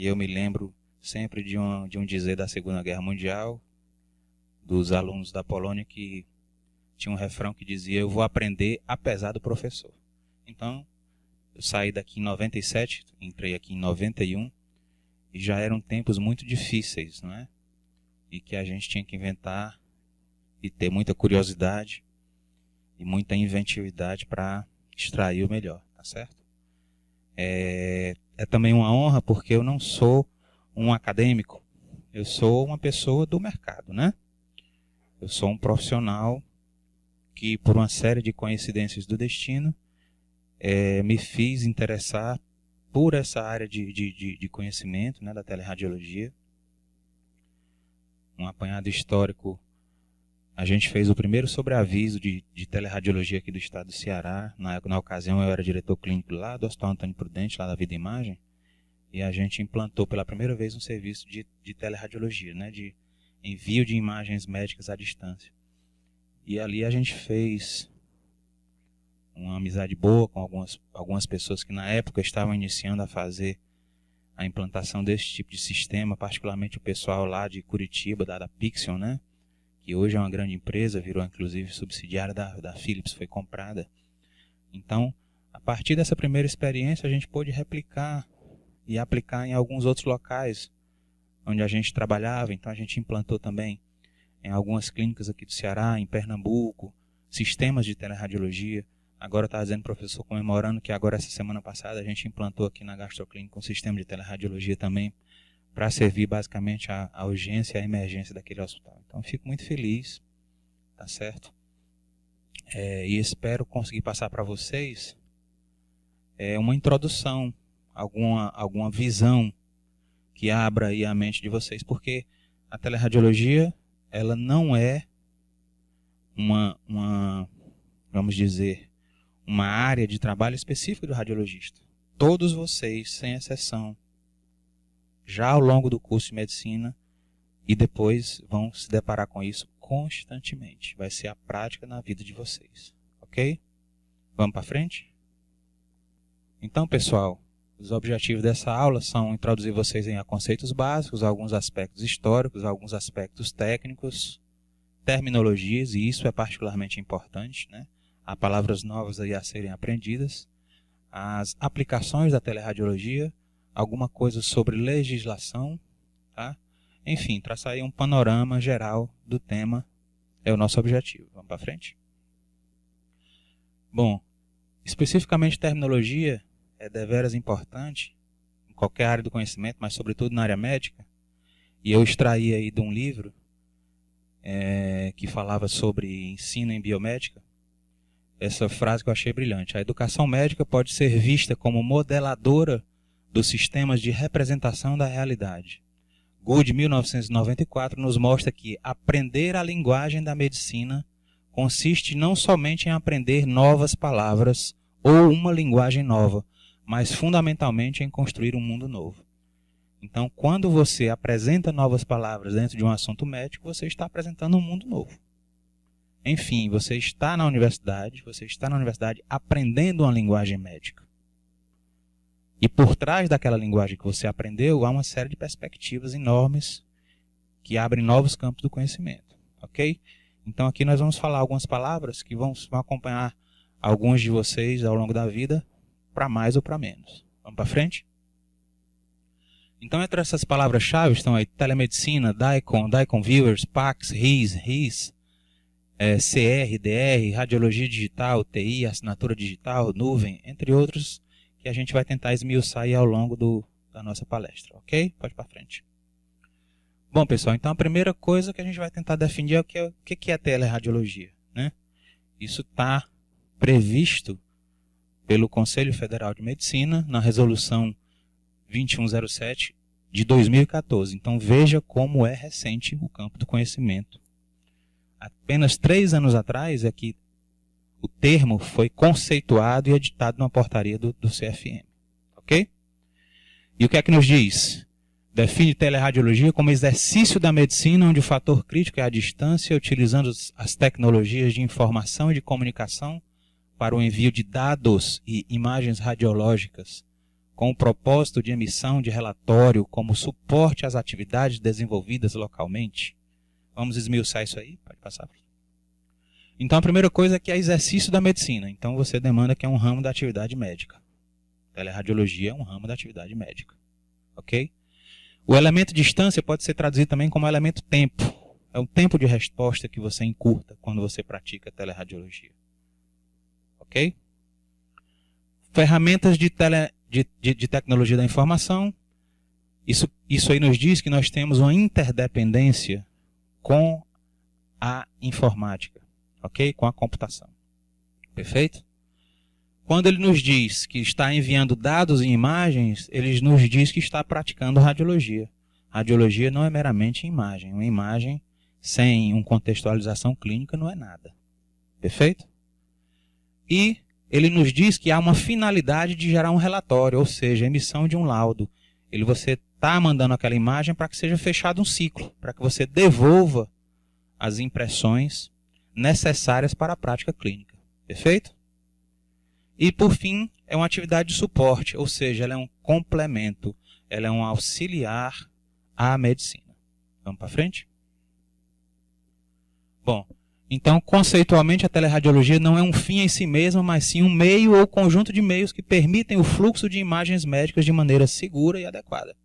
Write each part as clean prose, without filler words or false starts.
E eu me lembro sempre de um dizer da Segunda Guerra Mundial, dos alunos da Polônia, que tinha um refrão que dizia: eu vou aprender apesar do professor. Então, eu saí daqui em 97, entrei aqui em 91, e já eram tempos muito difíceis, não é? E que a gente tinha que inventar e ter muita curiosidade e muita inventividade para extrair o melhor, tá certo? É também uma honra, porque eu não sou um acadêmico, eu sou uma pessoa do mercado, né? Eu sou um profissional que, por uma série de coincidências do destino, me fiz interessar por essa área de conhecimento, né, da teleradiologia. Um apanhado histórico, a gente fez o primeiro sobreaviso de teleradiologia aqui do estado do Ceará. Na ocasião eu era diretor clínico lá do Hospital Antônio Prudente, lá da Vida Imagem, e a gente implantou pela primeira vez um serviço de teleradiologia, né, de envio de imagens médicas à distância. E ali a gente fez uma amizade boa com algumas pessoas que na época estavam iniciando a fazer a implantação desse tipo de sistema, particularmente o pessoal lá de Curitiba, da Pixion, né? Que hoje é uma grande empresa, virou inclusive subsidiária da Philips, foi comprada. Então, a partir dessa primeira experiência, a gente pôde replicar e aplicar em alguns outros locais onde a gente trabalhava. Então, a gente implantou também em algumas clínicas aqui do Ceará, em Pernambuco, sistemas de teleradiologia. Agora está dizendo o professor, comemorando que agora, essa semana passada, a gente implantou aqui na Gastroclínica um sistema de teleradiologia também, para servir basicamente a urgência e a emergência daquele hospital. Então, fico muito feliz, tá certo? E espero conseguir passar para vocês uma introdução, alguma visão que abra aí a mente de vocês, porque a teleradiologia, ela não é vamos dizer, uma área de trabalho específica do radiologista. Todos vocês, sem exceção, já ao longo do curso de medicina e depois vão se deparar com isso constantemente. Vai ser a prática na vida de vocês, ok? Vamos para frente? Então, pessoal, os objetivos dessa aula são introduzir vocês em conceitos básicos, alguns aspectos históricos, alguns aspectos técnicos, terminologias, e isso é particularmente importante, né? Há palavras novas aí a serem aprendidas, as aplicações da teleradiologia, alguma coisa sobre legislação, tá? Enfim, traçar aí um panorama geral do tema é o nosso objetivo. Vamos para frente? Bom, especificamente terminologia é deveras importante em qualquer área do conhecimento, mas sobretudo na área médica. E eu extraí aí de um livro que falava sobre ensino em biomédica, essa frase que eu achei brilhante: a educação médica pode ser vista como modeladora dos sistemas de representação da realidade. Gould, 1994, nos mostra que aprender a linguagem da medicina consiste não somente em aprender novas palavras ou uma linguagem nova, mas fundamentalmente em construir um mundo novo. Então, quando você apresenta novas palavras dentro de um assunto médico, você está apresentando um mundo novo. Enfim, você está na universidade aprendendo uma linguagem médica. E por trás daquela linguagem que você aprendeu, há uma série de perspectivas enormes que abrem novos campos do conhecimento, ok? Então aqui nós vamos falar algumas palavras que vão acompanhar alguns de vocês ao longo da vida, para mais ou para menos. Vamos para frente? Então, entre essas palavras-chave estão aí telemedicina, DICOM Viewers, PACS, RIS, CR, DR, radiologia digital, TI, assinatura digital, nuvem, entre outros, que a gente vai tentar esmiuçar aí ao longo da nossa palestra, ok? Pode ir para frente. Bom, pessoal, então a primeira coisa que a gente vai tentar definir é o que é teleradiologia, né? Isso está previsto pelo Conselho Federal de Medicina na resolução 2107 de 2014. Então veja como é recente o campo do conhecimento. Apenas 3 anos atrás é que o termo foi conceituado e editado numa portaria do CFM. Ok? E o que é que nos diz? Define teleradiologia como exercício da medicina onde o fator crítico é a distância, utilizando as tecnologias de informação e de comunicação para o envio de dados e imagens radiológicas com o propósito de emissão de relatório como suporte às atividades desenvolvidas localmente? Vamos esmiuçar isso aí? Pode passar. Então, a primeira coisa é que é exercício da medicina. Então, você demanda que é um ramo da atividade médica. Teleradiologia é um ramo da atividade médica. Ok? O elemento distância pode ser traduzido também como elemento tempo. É o tempo de resposta que você encurta quando você pratica teleradiologia. Ok? Ferramentas de tecnologia da informação. Isso aí nos diz que nós temos uma interdependência com a informática. Ok? Com a computação. Perfeito? Quando ele nos diz que está enviando dados e imagens, ele nos diz que está praticando radiologia. Radiologia não é meramente imagem. Uma imagem sem uma contextualização clínica não é nada. Perfeito? E ele nos diz que há uma finalidade de gerar um relatório, ou seja, a emissão de um laudo. Você está mandando aquela imagem para que seja fechado um ciclo, para que você devolva as impressões necessárias para a prática clínica. Perfeito? E, por fim, é uma atividade de suporte, ou seja, ela é um complemento, ela é um auxiliar à medicina. Vamos para frente? Bom, então, conceitualmente, a teleradiologia não é um fim em si mesma, mas sim um meio ou conjunto de meios que permitem o fluxo de imagens médicas de maneira segura e adequada.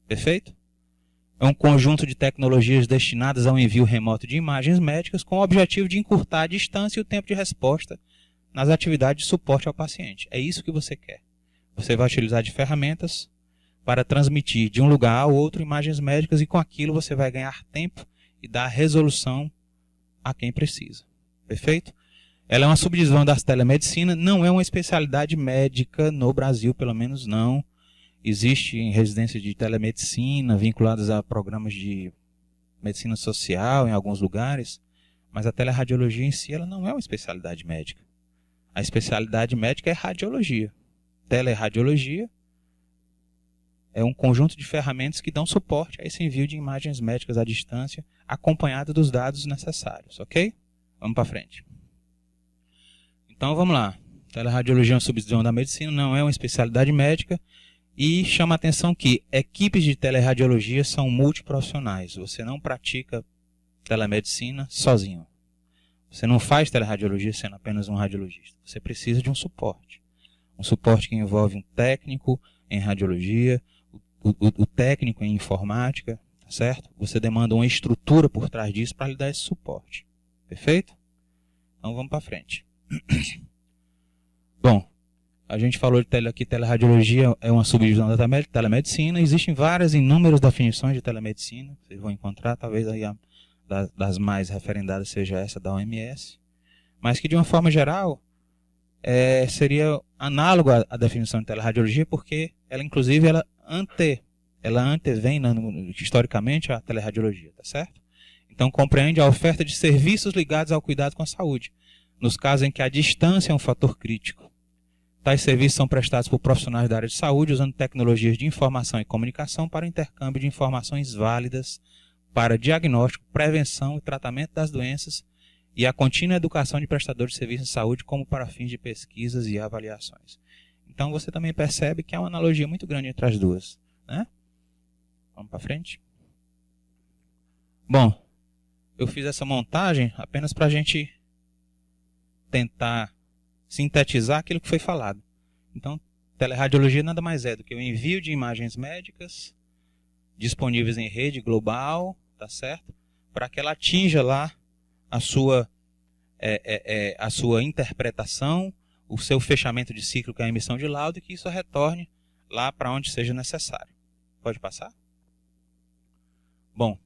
Perfeito? É um conjunto de tecnologias destinadas ao envio remoto de imagens médicas com o objetivo de encurtar a distância e o tempo de resposta nas atividades de suporte ao paciente. É isso que você quer. Você vai utilizar de ferramentas para transmitir de um lugar ao outro imagens médicas e com aquilo você vai ganhar tempo e dar resolução a quem precisa. Perfeito? Ela é uma subdivisão da telemedicina, não é uma especialidade médica no Brasil, pelo menos não. Existe em residências de telemedicina vinculadas a programas de medicina social em alguns lugares, mas a teleradiologia em si ela não é uma especialidade médica. A especialidade médica é radiologia. Teleradiologia é um conjunto de ferramentas que dão suporte a esse envio de imagens médicas à distância, acompanhado dos dados necessários, ok? Vamos para frente. Então, vamos lá. Teleradiologia é uma subdivisão da medicina, não é uma especialidade médica, e chama a atenção que equipes de teleradiologia são multiprofissionais. Você não pratica telemedicina sozinho. Você não faz teleradiologia sendo apenas um radiologista. Você precisa de um suporte. Um suporte que envolve um técnico em radiologia, o técnico em informática, tá certo? Você demanda uma estrutura por trás disso para lhe dar esse suporte. Perfeito? Então vamos para frente. Bom, a gente falou que teleradiologia é uma subdivisão da telemedicina. Existem inúmeras definições de telemedicina. Vocês vão encontrar, talvez aí das mais referendadas seja essa da OMS, mas que de uma forma geral seria análogo à definição de teleradiologia, porque ela inclusive ela antevém historicamente a teleradiologia, tá certo? Então compreende a oferta de serviços ligados ao cuidado com a saúde, nos casos em que a distância é um fator crítico. Tais serviços são prestados por profissionais da área de saúde usando tecnologias de informação e comunicação para o intercâmbio de informações válidas para diagnóstico, prevenção e tratamento das doenças e a contínua educação de prestadores de serviços de saúde como para fins de pesquisas e avaliações. Então você também percebe que há uma analogia muito grande entre as duas, né? Vamos para frente? Bom, eu fiz essa montagem apenas para a gente tentar sintetizar aquilo que foi falado. Então, teleradiologia nada mais é do que o envio de imagens médicas disponíveis em rede global, tá certo? Para que ela atinja lá a sua interpretação, o seu fechamento de ciclo, que é a emissão de laudo, e que isso retorne lá para onde seja necessário. Pode passar? Bom,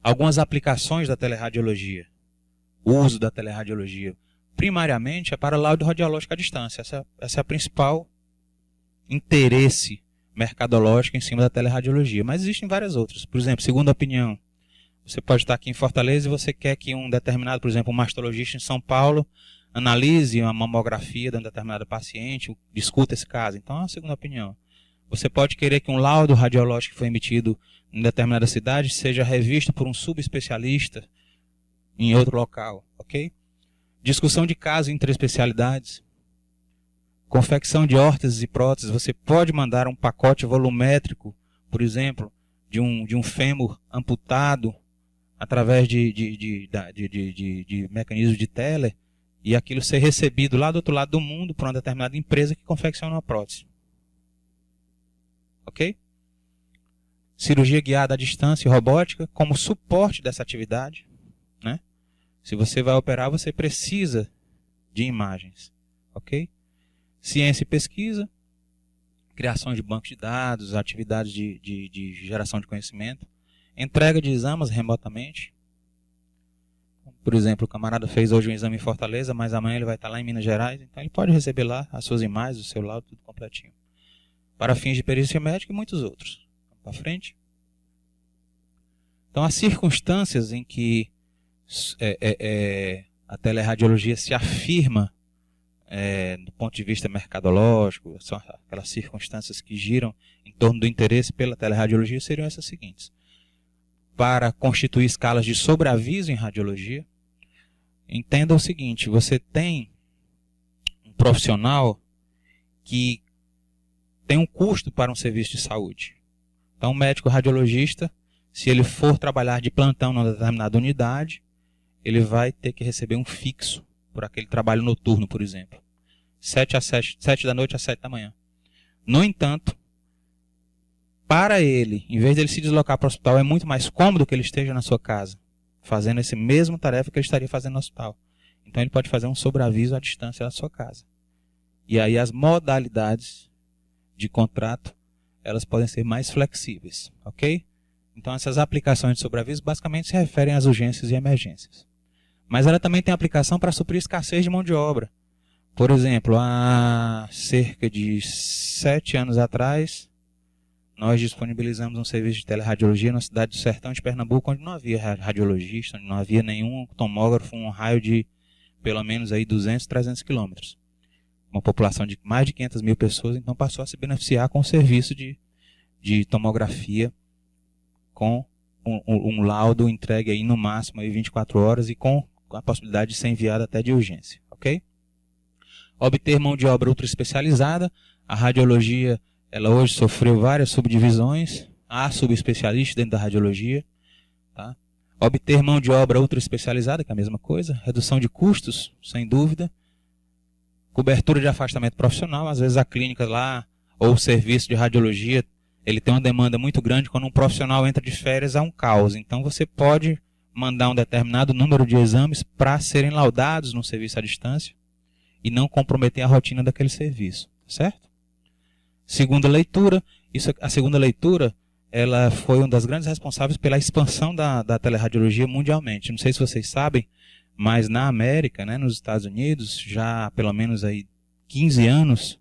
algumas aplicações da teleradiologia. O uso da teleradiologia, primariamente, é para laudo radiológico à distância. Essa é a principal interesse mercadológico em cima da teleradiologia. Mas existem várias outras. Por exemplo, segunda opinião. Você pode estar aqui em Fortaleza e você quer que um determinado, por exemplo, um mastologista em São Paulo, analise uma mamografia de um determinado paciente, discuta esse caso. Então, é uma segunda opinião. Você pode querer que um laudo radiológico que foi emitido em determinada cidade seja revisto por um subespecialista em outro local, ok? Discussão de casos entre especialidades. confecção de órteses e próteses, você pode mandar um pacote volumétrico, por exemplo, de um fêmur amputado através de mecanismos de Teller, e aquilo ser recebido lá do outro lado do mundo por uma determinada empresa que confecciona uma prótese. Ok? Cirurgia guiada à distância e robótica como suporte dessa atividade, né? Se você vai operar, você precisa de imagens. Ok? Ciência e pesquisa, criação de bancos de dados, atividades de geração de conhecimento, entrega de exames remotamente. Por exemplo, o camarada fez hoje um exame em Fortaleza, mas amanhã ele vai estar lá em Minas Gerais, então ele pode receber lá as suas imagens, o seu laudo, tudo completinho. Para fins de perícia médica e muitos outros. Vamos para frente. Então, as circunstâncias em que a teleradiologia se afirma do ponto de vista mercadológico, são aquelas circunstâncias que giram em torno do interesse pela teleradiologia, seriam essas seguintes. Para constituir escalas de sobreaviso em radiologia, entenda o seguinte: você tem um profissional que tem um custo para um serviço de saúde. Então, o médico radiologista, se ele for trabalhar de plantão numa determinada unidade, ele vai ter que receber um fixo por aquele trabalho noturno, por exemplo. 7 da noite às 7 da manhã. No entanto, para ele, em vez de ele se deslocar para o hospital, é muito mais cômodo que ele esteja na sua casa, fazendo essa mesma tarefa que ele estaria fazendo no hospital. Então ele pode fazer um sobreaviso à distância da sua casa. E aí as modalidades de contrato, elas podem ser mais flexíveis, ok? Então essas aplicações de sobreaviso basicamente se referem às urgências e emergências. Mas ela também tem aplicação para suprir escassez de mão de obra. Por exemplo, há cerca de 7 anos atrás, nós disponibilizamos um serviço de teleradiologia na cidade do Sertão de Pernambuco, onde não havia radiologista, onde não havia nenhum tomógrafo, um raio de pelo menos aí 200, 300 quilômetros. Uma população de mais de 500 mil pessoas, então passou a se beneficiar com o serviço de tomografia com um laudo entregue aí no máximo aí 24 horas e com a possibilidade de ser enviado até de urgência. Ok? Obter mão de obra ultra especializada. A radiologia, ela hoje sofreu várias subdivisões. Há subespecialistas dentro da radiologia. Tá? Obter mão de obra ultra especializada, que é a mesma coisa. Redução de custos, sem dúvida. Cobertura de afastamento profissional. Às vezes a clínica lá, ou o serviço de radiologia, ele tem uma demanda muito grande. Quando um profissional entra de férias, há um caos. Então você pode mandar um determinado número de exames para serem laudados no serviço à distância e não comprometer a rotina daquele serviço, certo? Segunda leitura, a segunda leitura, ela foi uma das grandes responsáveis pela expansão da teleradiologia mundialmente. Não sei se vocês sabem, mas na América, né, nos Estados Unidos, já há pelo menos aí 15 anos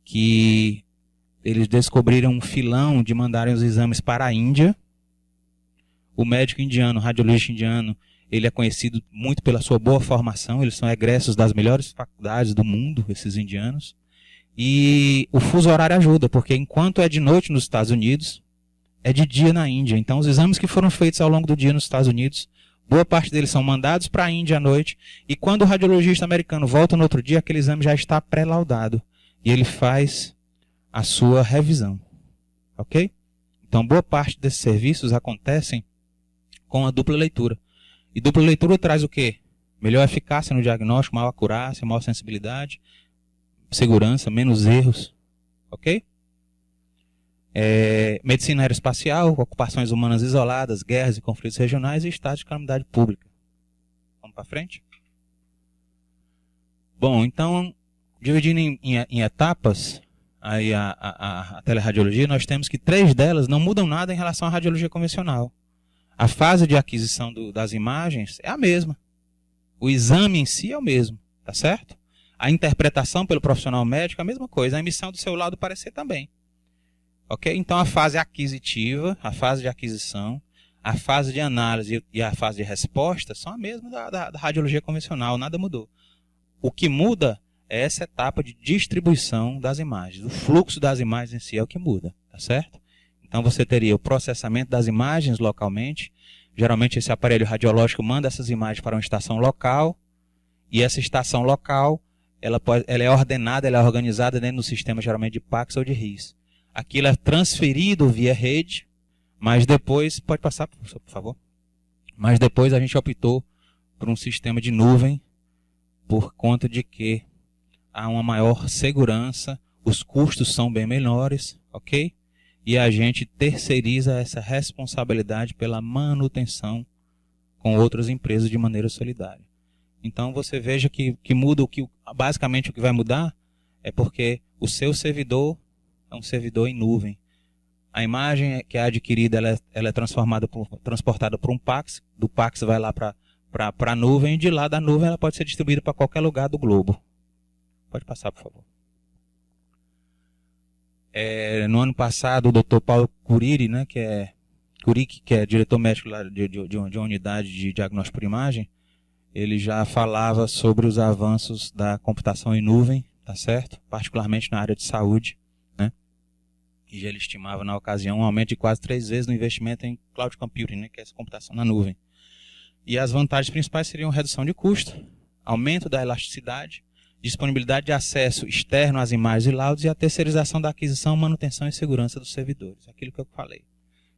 que eles descobriram um filão de mandarem os exames para a Índia. O médico indiano, o radiologista indiano, ele é conhecido muito pela sua boa formação, eles são egressos das melhores faculdades do mundo, esses indianos. E o fuso horário ajuda, porque enquanto é de noite nos Estados Unidos, é de dia na Índia. Então os exames que foram feitos ao longo do dia nos Estados Unidos, boa parte deles são mandados para a Índia à noite, e quando o radiologista americano volta no outro dia, aquele exame já está pré-laudado, e ele faz a sua revisão. Ok? Então boa parte desses serviços acontecem com a dupla leitura. E dupla leitura traz o quê? Melhor eficácia no diagnóstico, maior acurácia, maior sensibilidade, segurança, menos erros. Ok? Medicina aeroespacial, ocupações humanas isoladas, guerras e conflitos regionais e estado de calamidade pública. Vamos para frente? Bom, então, dividindo em etapas aí a teleradiologia, nós temos que 3 delas não mudam nada em relação à radiologia convencional. A fase de aquisição das imagens é a mesma. O exame em si é o mesmo, tá certo? A interpretação pelo profissional médico é a mesma coisa. A emissão do seu laudo parecer também. Ok? Então a fase aquisitiva, a fase de aquisição, a fase de análise e a fase de resposta são a mesma da radiologia convencional, nada mudou. O que muda é essa etapa de distribuição das imagens. O fluxo das imagens em si é o que muda, tá certo? Então você teria o processamento das imagens localmente. Geralmente esse aparelho radiológico manda essas imagens para uma estação local. E essa estação local, ela é ordenada, ela é organizada dentro do sistema geralmente de Pax ou de RIS. Aquilo é transferido via rede, mas depois, pode passar, por favor, mas depois a gente optou por um sistema de nuvem por conta de que há uma maior segurança, os custos são bem menores, ok? E a gente terceiriza essa responsabilidade pela manutenção com outras empresas de maneira solidária. Então você veja que muda basicamente o que vai mudar é porque o seu servidor é um servidor em nuvem. A imagem que é adquirida ela é transportada por um Pax, do Pax vai lá para a nuvem, e de lá da nuvem ela pode ser distribuída para qualquer lugar do globo. Pode passar, por favor. No ano passado, o Dr. Paulo Curiri, né, que é diretor médico lá de uma unidade de diagnóstico por imagem, ele já falava sobre os avanços da computação em nuvem, tá certo? Particularmente na área de saúde, né? E já ele estimava na ocasião um aumento de quase 3 vezes no investimento em cloud computing, né, que é essa computação na nuvem. E as vantagens principais seriam redução de custo, aumento da elasticidade, disponibilidade de acesso externo às imagens e laudos e a terceirização da aquisição, manutenção e segurança dos servidores. Aquilo que eu falei.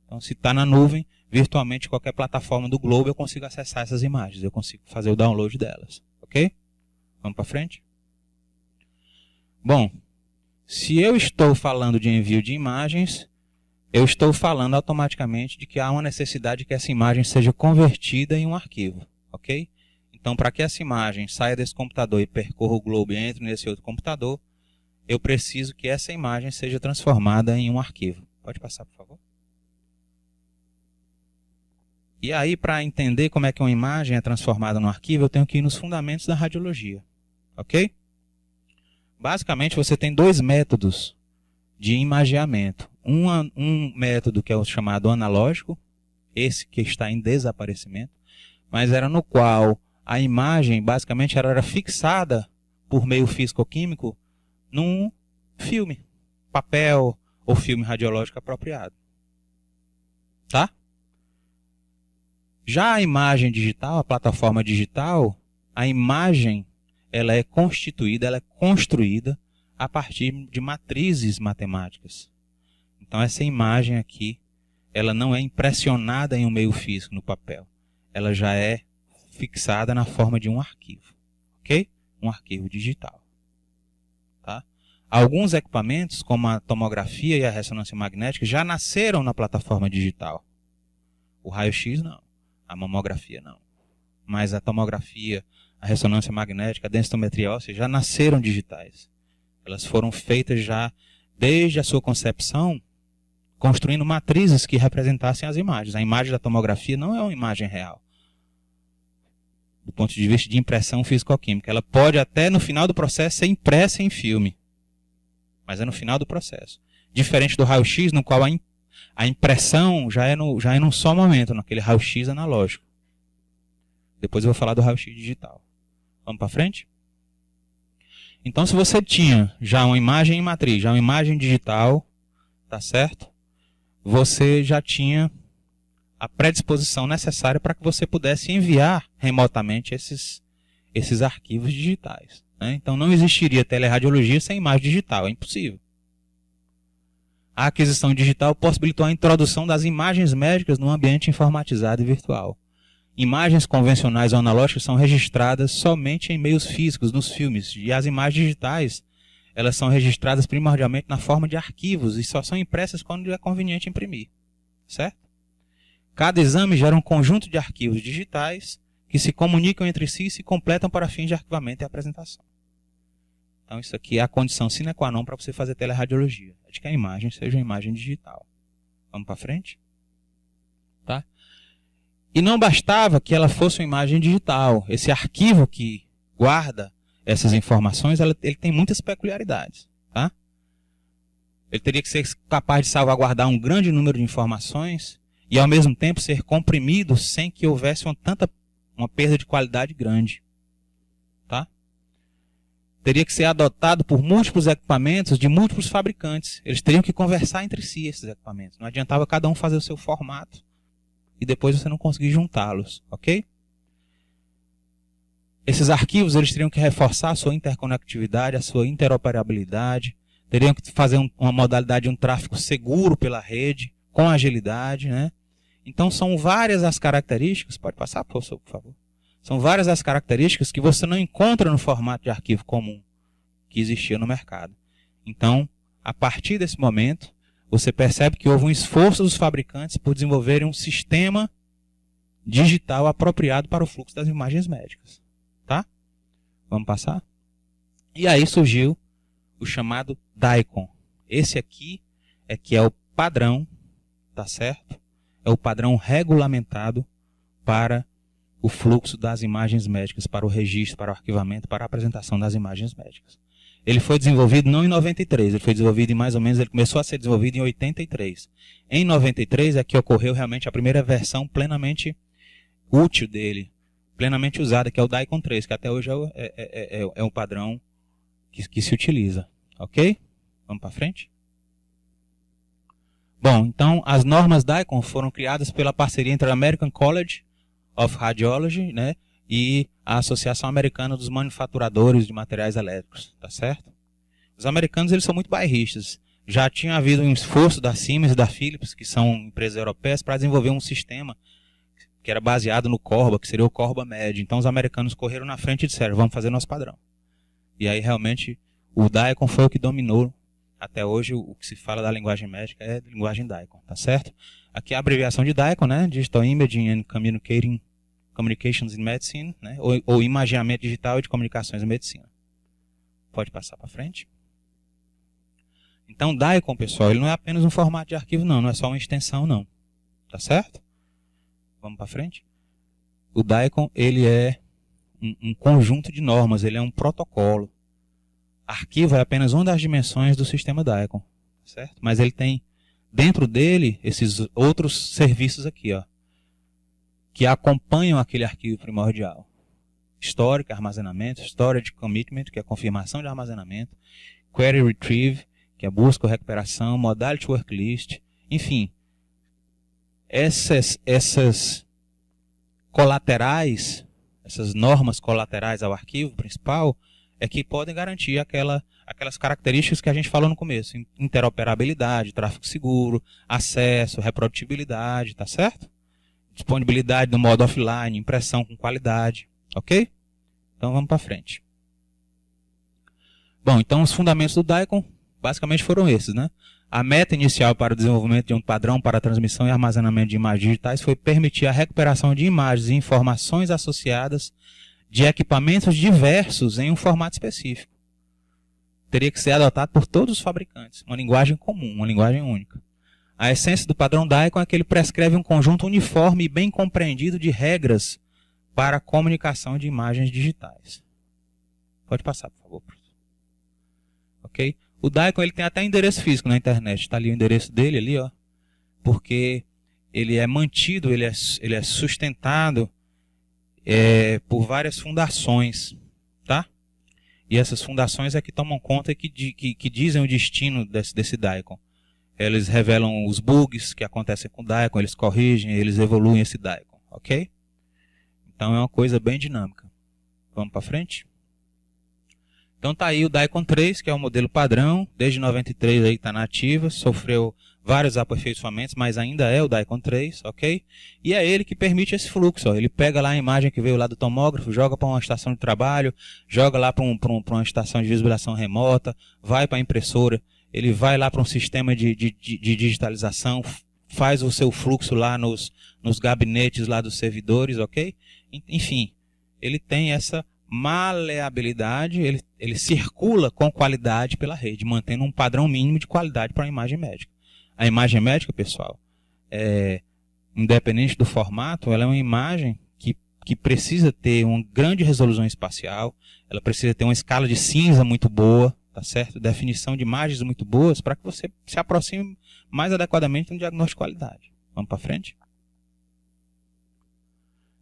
Então, se está na nuvem, virtualmente qualquer plataforma do globo eu consigo acessar essas imagens. Eu consigo fazer o download delas. Ok? Vamos para frente? Bom, se eu estou falando de envio de imagens, eu estou falando automaticamente de que há uma necessidade de que essa imagem seja convertida em um arquivo. Ok? Então, para que essa imagem saia desse computador e percorra o globo e entre nesse outro computador, eu preciso que essa imagem seja transformada em um arquivo. Pode passar, por favor? E aí, para entender como é que uma imagem é transformada num arquivo, eu tenho que ir nos fundamentos da radiologia. Ok? Basicamente, você tem 2 métodos de imageamento. Um método que é o chamado analógico, esse que está em desaparecimento, mas era no qual a imagem, basicamente, ela era fixada por meio físico-químico num filme, papel ou filme radiológico apropriado. Tá? Já a imagem digital, a plataforma digital, a imagem ela é constituída, ela é construída a partir de matrizes matemáticas. Então essa imagem aqui, ela não é impressionada em um meio físico, no papel. Ela já é fixada na forma de um arquivo. Ok? Um arquivo digital. Tá? Alguns equipamentos, como a tomografia e a ressonância magnética, já nasceram na plataforma digital. O raio-x não. A mamografia não. Mas a tomografia, a ressonância magnética, a densitometria óssea já nasceram digitais. Elas foram feitas já desde a sua concepção, construindo matrizes que representassem as imagens. A imagem da tomografia não é uma imagem real. Do ponto de vista de impressão físico-química. Ela pode até no final do processo ser impressa em filme. Mas é no final do processo. Diferente do raio-x, no qual a impressão já é num só momento, naquele raio-x analógico. Depois eu vou falar do raio-x digital. Vamos para frente? Então, se você tinha já uma imagem em matriz, já uma imagem digital, tá certo? Você já tinha a predisposição necessária para que você pudesse enviar remotamente esses arquivos digitais. Né? Então, não existiria teleradiologia sem imagem digital, é impossível. A aquisição digital possibilitou a introdução das imagens médicas no ambiente informatizado e virtual. Imagens convencionais ou analógicas são registradas somente em meios físicos, nos filmes, e as imagens digitais elas são registradas primordialmente na forma de arquivos e só são impressas quando é conveniente imprimir. Certo? Cada exame gera um conjunto de arquivos digitais que se comunicam entre si e se completam para fins de arquivamento e apresentação. Então isso aqui é a condição sine qua non para você fazer teleradiologia. É de que a imagem seja uma imagem digital. Vamos para frente? Tá? E não bastava que ela fosse uma imagem digital. Esse arquivo que guarda essas informações, ele tem muitas peculiaridades. Tá? Ele teria que ser capaz de salvaguardar um grande número de informações e, ao mesmo tempo, ser comprimido sem que houvesse uma perda de qualidade grande. Tá? Teria que ser adotado por múltiplos equipamentos de múltiplos fabricantes. Eles teriam que conversar entre si, esses equipamentos. Não adiantava cada um fazer o seu formato e depois você não conseguir juntá-los. Ok? Esses arquivos eles teriam que reforçar a sua interconectividade, a sua interoperabilidade, teriam que fazer uma modalidade de um tráfego seguro pela rede, com agilidade, né? Então são várias as características, pode passar, professor, por favor? São várias as características que você não encontra no formato de arquivo comum que existia no mercado. Então, a partir desse momento, você percebe que houve um esforço dos fabricantes por desenvolverem um sistema digital apropriado para o fluxo das imagens médicas. Tá? Vamos passar? E aí surgiu o chamado DICOM. Esse aqui é o padrão, tá certo? É o padrão regulamentado para o fluxo das imagens médicas, para o registro, para o arquivamento, para a apresentação das imagens médicas. Ele foi desenvolvido não em 93, ele foi desenvolvido em mais ou menos, ele começou a ser desenvolvido em 83. Em 93 é que ocorreu realmente a primeira versão plenamente útil dele, plenamente usada, que é o DICOM 3, que até hoje é um padrão que se utiliza. Ok? Vamos para frente? Bom, então as normas DICOM foram criadas pela parceria entre a American College of Radiology, né, e a Associação Americana dos Manufaturadores de Materiais Elétricos, tá certo? Os americanos eles são muito bairristas. Já tinha havido um esforço da Siemens e da Philips, que são empresas europeias, para desenvolver um sistema que era baseado no Corba, que seria o Corba Med. Então os americanos correram na frente e disseram, vamos fazer nosso padrão. E aí realmente o DICOM foi o que dominou. Até hoje o que se fala da linguagem médica é a linguagem DICOM, tá certo? Aqui a abreviação de DICOM, né? Digital Imaging and Communications in Medicine, né? Ou imaginamento digital e de comunicações em medicina. Pode passar para frente. Então, DICOM, pessoal, ele não é apenas um formato de arquivo, não é só uma extensão, não. Tá certo? Vamos para frente. O DICOM, ele é um conjunto de normas, ele é um protocolo. Arquivo é apenas uma das dimensões do sistema DICOM, certo? Mas ele tem dentro dele esses outros serviços aqui, ó, que acompanham aquele arquivo primordial. Histórico, armazenamento, Storage Commitment, que é a confirmação de armazenamento, Query Retrieve, que é a busca ou recuperação, Modality Worklist, enfim. Essas colaterais, essas normas colaterais ao arquivo principal, é que podem garantir aquelas características que a gente falou no começo. Interoperabilidade, tráfego seguro, acesso, reprodutibilidade, tá certo? Disponibilidade no modo offline, impressão com qualidade, ok? Então vamos para frente. Bom, então os fundamentos do DICOM basicamente foram esses, né? A meta inicial para o desenvolvimento de um padrão para a transmissão e armazenamento de imagens digitais foi permitir a recuperação de imagens e informações associadas de equipamentos diversos em um formato específico. Teria que ser adotado por todos os fabricantes, uma linguagem comum, uma linguagem única. A essência do padrão DICOM é que ele prescreve um conjunto uniforme e bem compreendido de regras para a comunicação de imagens digitais. Pode passar, por favor. Ok? O DICOM ele tem até endereço físico na internet. Está ali o endereço dele, ali, ó, porque ele é mantido, ele é sustentado por várias fundações, tá? E essas fundações é que tomam conta e que dizem o destino desse DICOM. Eles revelam os bugs que acontecem com o DICOM, eles corrigem, eles evoluem esse DICOM, ok? Então é uma coisa bem dinâmica. Vamos para frente? Então tá aí o DICOM 3, que é o modelo padrão, desde 93 aí está na ativa, sofreu vários aperfeiçoamentos, mas ainda é o DICOM 3, ok? E é ele que permite esse fluxo, ó. Ele pega lá a imagem que veio lá do tomógrafo, joga para uma estação de trabalho, joga lá para uma estação de visualização remota, vai para a impressora, ele vai lá para um sistema de digitalização, faz o seu fluxo lá nos gabinetes lá dos servidores, ok? Enfim, ele tem essa maleabilidade, ele circula com qualidade pela rede, mantendo um padrão mínimo de qualidade para a imagem médica. A imagem médica, pessoal, independente do formato, ela é uma imagem que precisa ter uma grande resolução espacial, ela precisa ter uma escala de cinza muito boa, tá certo? Definição de imagens muito boas para que você se aproxime mais adequadamente de um diagnóstico de qualidade. Vamos para frente?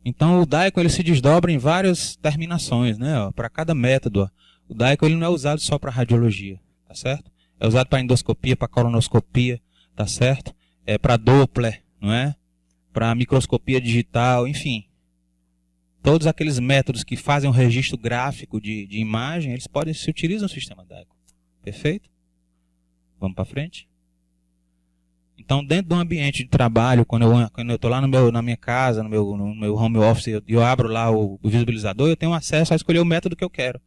Então o DICOM ele se desdobra em várias terminações, né? Para cada método. O DICOM ele não é usado só para radiologia, tá certo? É usado para endoscopia, para colonoscopia, tá certo? Para Doppler, não é? Para microscopia digital, enfim. todos aqueles métodos que fazem um registro gráfico de imagem, eles podem se utilizar no sistema DICOM. Perfeito? Vamos para frente? Então, dentro do ambiente de trabalho, quando eu estou lá na minha casa, no meu home office, eu abro lá o visualizador, eu tenho acesso a escolher o método que eu quero.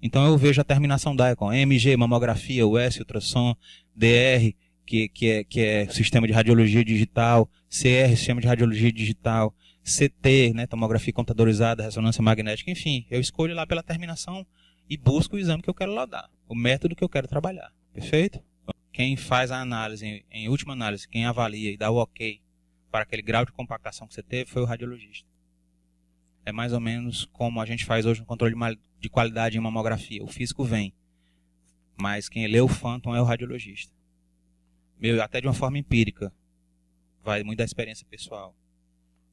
Então, eu vejo a terminação DICOM, MG, mamografia, US, ultrassom, DR, que é sistema de radiologia digital, CR, sistema de radiologia digital, CT, né, tomografia computadorizada, ressonância magnética, enfim, eu escolho lá pela terminação e busco o exame que eu quero laudar, o método que eu quero trabalhar. Perfeito? Quem faz a análise, em última análise, quem avalia e dá o ok para aquele grau de compactação que você teve foi o radiologista. É mais ou menos como a gente faz hoje no controle de qualidade em mamografia. O físico vem, mas quem lê o Phantom é o radiologista. Até de uma forma empírica, vai muito da experiência pessoal.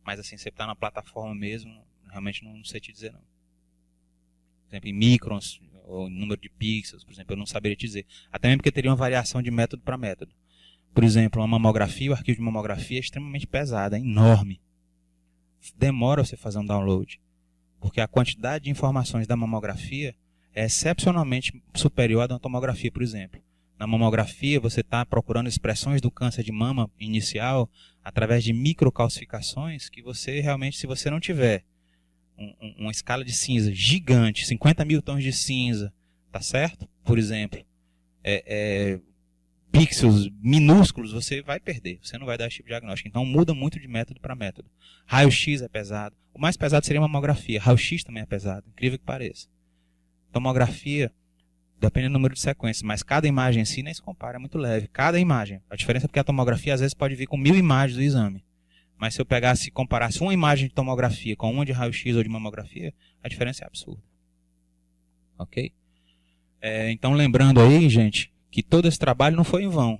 Mas assim, você está na plataforma mesmo, realmente não sei te dizer não. Por exemplo, em microns, ou número de pixels, por exemplo, eu não saberia te dizer. Até mesmo porque teria uma variação de método para método. Por exemplo, uma mamografia, o arquivo de mamografia é extremamente pesado, é enorme. Demora você fazer um download, porque a quantidade de informações da mamografia é excepcionalmente superior à da tomografia, por exemplo. Na mamografia, você está procurando expressões do câncer de mama inicial através de microcalcificações que você realmente, se você não tiver uma escala de cinza gigante, 50 mil tons de cinza, tá certo? Por exemplo, pixels minúsculos, você vai perder, você não vai dar esse tipo de diagnóstico. Então muda muito de método para método. Raio-X é pesado. O mais pesado seria a mamografia. Raio-X também é pesado, incrível que pareça. Tomografia, depende do número de sequências, mas cada imagem em si nem se compara, é muito leve. Cada imagem. A diferença é porque a tomografia às vezes pode vir com 1000 imagens do exame. Mas se eu pegasse e comparasse uma imagem de tomografia com uma de raio-x ou de mamografia, a diferença é absurda. Ok? Então lembrando aí, gente, que todo esse trabalho não foi em vão.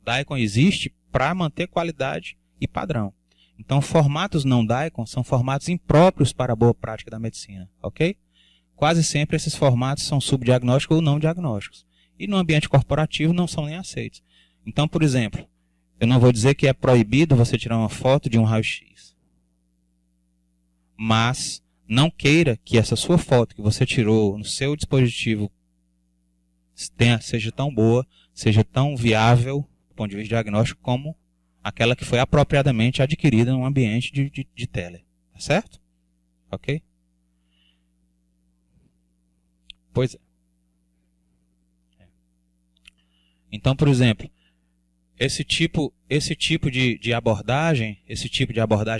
DICOM existe para manter qualidade e padrão. Então formatos não DICOM são formatos impróprios para a boa prática da medicina. Ok? Quase sempre esses formatos são subdiagnósticos ou não diagnósticos. E no ambiente corporativo não são nem aceitos. Então, por exemplo, eu não vou dizer que é proibido você tirar uma foto de um raio-x. Mas não queira que essa sua foto que você tirou no seu dispositivo seja tão boa, seja tão viável do ponto de vista diagnóstico como aquela que foi apropriadamente adquirida num ambiente de tele. Tá certo? Ok? Pois é. Então, por exemplo, esse tipo de abordagem